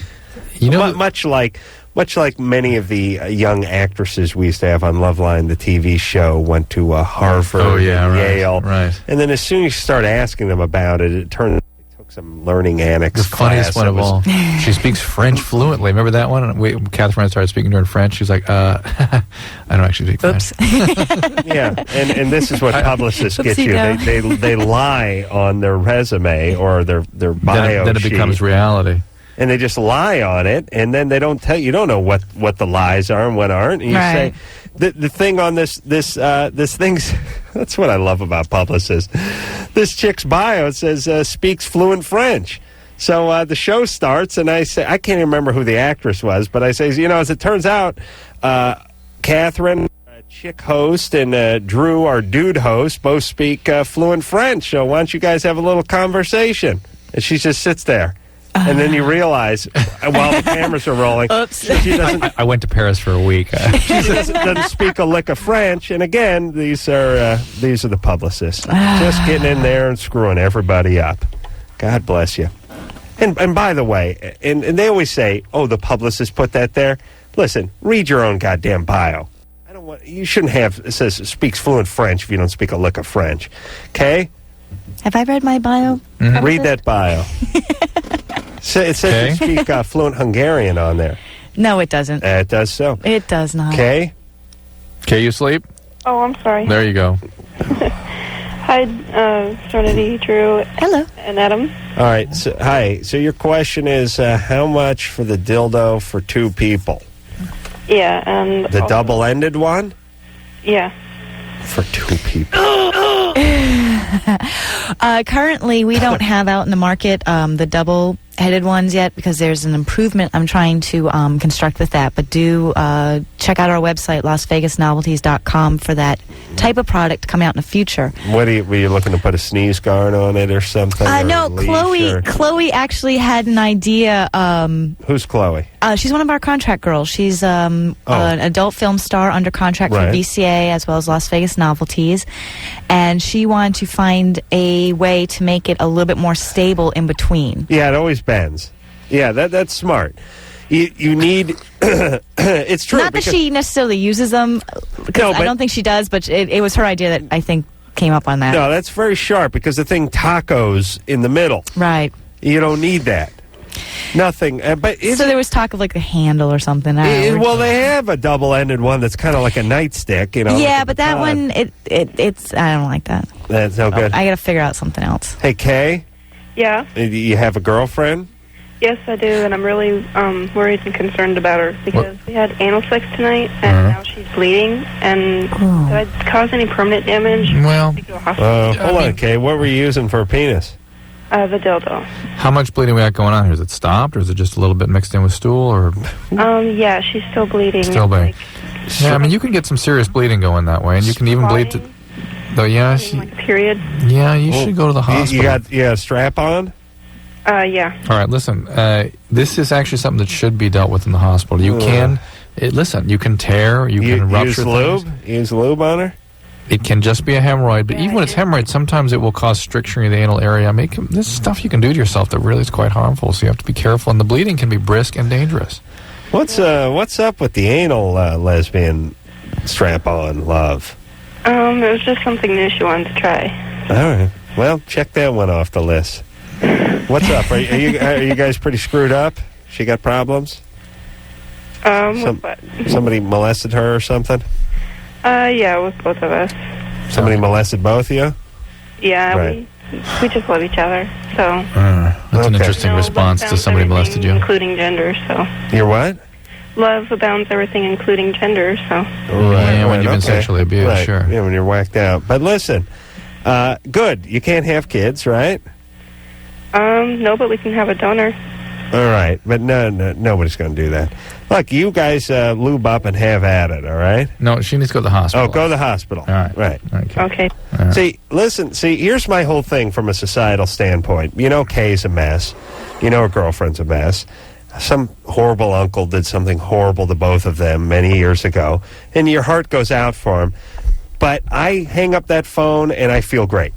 Much like many of the young actresses we used to have on Loveline, the TV show, went to Harvard, Yale, right. And then as soon as you start asking them about it, it turned out they took some learning annex The funniest class. one of all. She speaks French fluently. Remember that one? Catherine started speaking to her in French. She's like, I don't actually speak French. Yeah, and this is what publicists get you. They lie on their resume or their bio Then it becomes reality. And they just lie on it, and then they don't tell you. You don't know what the lies are and what aren't. And you say the thing on this thing's. That's what I love about publicists. This chick's bio says speaks fluent French. So the show starts, and I say, I can't even remember who the actress was, but I say, as it turns out, Catherine, chick host, and Drew, our dude host, both speak fluent French. So why don't you guys have a little conversation? And she just sits there. And then you realize, while the cameras are rolling, Oops. she doesn't. I went to Paris for a week. She doesn't speak a lick of French. And again, these are the publicists, just getting in there and screwing everybody up. God bless you. And by the way, and they always say, "Oh, the publicist put that there." Listen, read your own goddamn bio. You shouldn't have. It says speaks fluent French if you don't speak a lick of French. Okay. Have I read my bio? Mm-hmm. Read that bio. It says you speak fluent Hungarian on there. No, it doesn't. It does so. It does not. Okay. Okay, you sleep? Oh, I'm sorry. There you go. Hi, Serenity, Drew. Hello. And Adam. All right. So, hi. So your question is how much for the dildo for two people? Yeah, and... The double-ended one? Yeah. For two people. Currently, we don't have out in the market the double-headed ones yet because there's an improvement I'm trying to construct with that. But do check out our website, LasVegasNovelties.com, for that type of product to come out in the future. Were you looking to put a sneeze guard on it or something? No, Chloe actually had an idea. Who's Chloe? She's one of our contract girls. She's an adult film star under contract for VCA as well as Las Vegas Novelties. And she wanted to find a way to make it a little bit more stable in between. Yeah, it always bends. Yeah, that's smart. You need... it's true. Not that she necessarily uses them, because I don't think she does, but it was her idea that I think came up on that. No, that's very sharp, because the thing tacos in the middle. Right. You don't need that. Nothing. But so there was talk of like the handle or something. Well, they have a double-ended one that's kind of like a nightstick, Yeah, like but that one, it's I don't like that. That's no good. I got to figure out something else. Hey, Kay? Yeah? You have a girlfriend? Yes, I do, and I'm really worried and concerned about her because we had anal sex tonight, and now she's bleeding, and did I cause any permanent damage? Well, hold on, Kay. What were you using for a penis? The dildo. How much bleeding we got going on here? Is it stopped, or is it just a little bit mixed in with stool, or? Yeah, she's still bleeding. Still bleeding. Yeah, I mean, you can get some serious bleeding going that way, and you can even bleed to... Though, yeah, period. Yeah, you should go to the hospital. You got a strap on? Yeah. All right, listen. This is actually something that should be dealt with in the hospital. You can... listen, you can tear, you can rupture things. Use lube on her? It can just be a hemorrhoid, but even when it's hemorrhoid, sometimes it will cause stricturing of the anal area. This is stuff you can do to yourself that really is quite harmful, so you have to be careful, and the bleeding can be brisk and dangerous. What's up with the anal lesbian strap-on, love? It was just something new she wanted to try. All right. Well, check that one off the list. What's up? Are you guys pretty screwed up? She got problems? With what? Somebody molested her or something? Yeah, with both of us. Somebody molested both of you? Yeah, right. we just love each other, so... That's an interesting response to somebody molested you. Including gender, so... You're what? Love abounds everything, including gender, so... Right, yeah, when you've been sexually abused, sure. Yeah, when you're whacked out. But listen, good. You can't have kids, right? No, but we can have a donor. All right, but no, nobody's going to do that. Look, you guys lube up and have at it, all right? No, she needs to go to the hospital. Oh, go to the hospital. All right. Right. Okay. Right. See, here's my whole thing from a societal standpoint. You know Kay's a mess. You know her girlfriend's a mess. Some horrible uncle did something horrible to both of them many years ago, and your heart goes out for him. But I hang up that phone, and I feel great.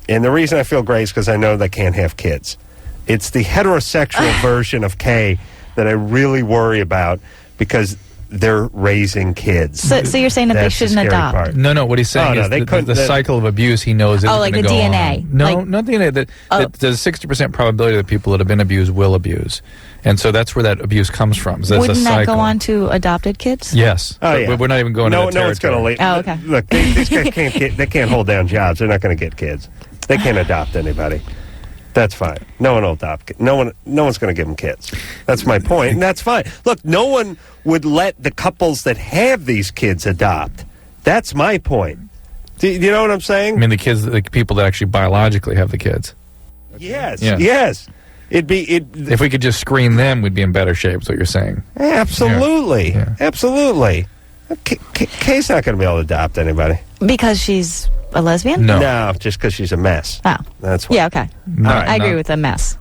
And the reason I feel great is because I know they can't have kids. It's the heterosexual version of Kay that I really worry about because they're raising kids. So you're saying that they shouldn't adopt? Part. No, what he's saying is the cycle of abuse he knows isn't going to go on. Oh, like the DNA? No, not DNA. There's a 60% probability that people that have been abused will abuse. And so that's where that abuse comes from. So wouldn't that go on to adopted kids? Yes. Oh, yeah. But we're not even going to that territory. No one's going to leave. Oh, okay. Look, these guys they can't hold down jobs. They're not going to get kids. They can't adopt anybody. That's fine. No one will adopt. No one's going to give them kids. That's my point, and that's fine. Look, no one would let the couples that have these kids adopt. That's my point. Do you know what I'm saying? I mean, the people that actually biologically have the kids. Yes. Yeah. Yes. If we could just screen them, we'd be in better shape. Is what you're saying? Absolutely, absolutely. Kay's not going to be able to adopt anybody because she's a lesbian. No, just because she's a mess. Oh, that's why. Yeah, okay. I agree with a mess.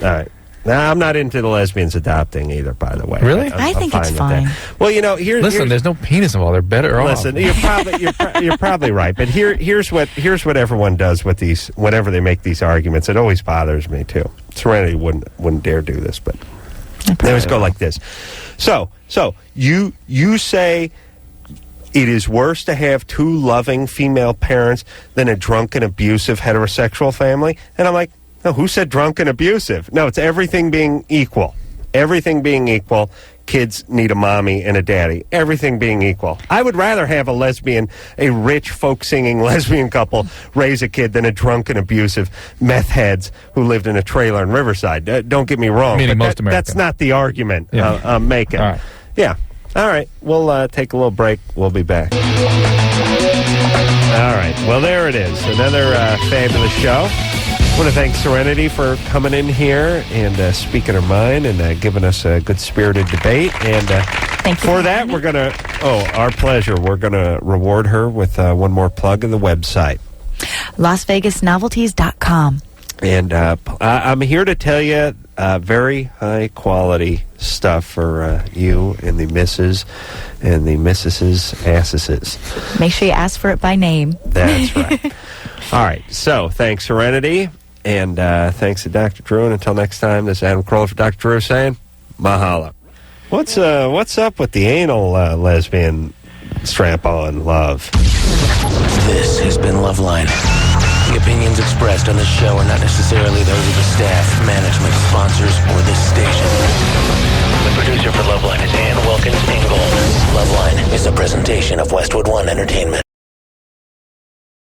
All right. Now, I'm not into the lesbians adopting either, by the way. Really? I think it's fine. Well, you know, here's there's no penis involved. They're better off. Listen, you're probably right, but here's what everyone does with these. Whenever they make these arguments, it always bothers me too. Serenity wouldn't dare do this, but they always go like this. So you say it is worse to have two loving female parents than a drunken, abusive heterosexual family, and I'm like, no, who said drunk and abusive? No, it's everything being equal. Everything being equal, kids need a mommy and a daddy. Everything being equal. I would rather have a rich folk-singing lesbian couple raise a kid than a drunken, abusive meth heads who lived in a trailer in Riverside. Don't get me wrong. Meaning but most Americans. That's not the argument I'm making. All right. Yeah. All right. We'll take a little break. We'll be back. All right. Well, there it is. Another fabulous show. I want to thank Serenity for coming in here and speaking her mind and giving us a good-spirited debate. And for that, we're going to, our pleasure, we're going to reward her with one more plug of the website. LasVegasNovelties.com. And I'm here to tell you very high-quality stuff for you and the missus and the missuses' asses. Make sure you ask for it by name. That's right. All right. So, thanks, Serenity. And thanks to Dr. Drew. And until next time, this is Adam Carolla for Dr. Drew saying, mahalo. What's up with the anal lesbian strap-on love? This has been Loveline. The opinions expressed on this show are not necessarily those of the staff, management, sponsors, or this station. The producer for Loveline is Ann Wilkins Ingold. Loveline is a presentation of Westwood One Entertainment.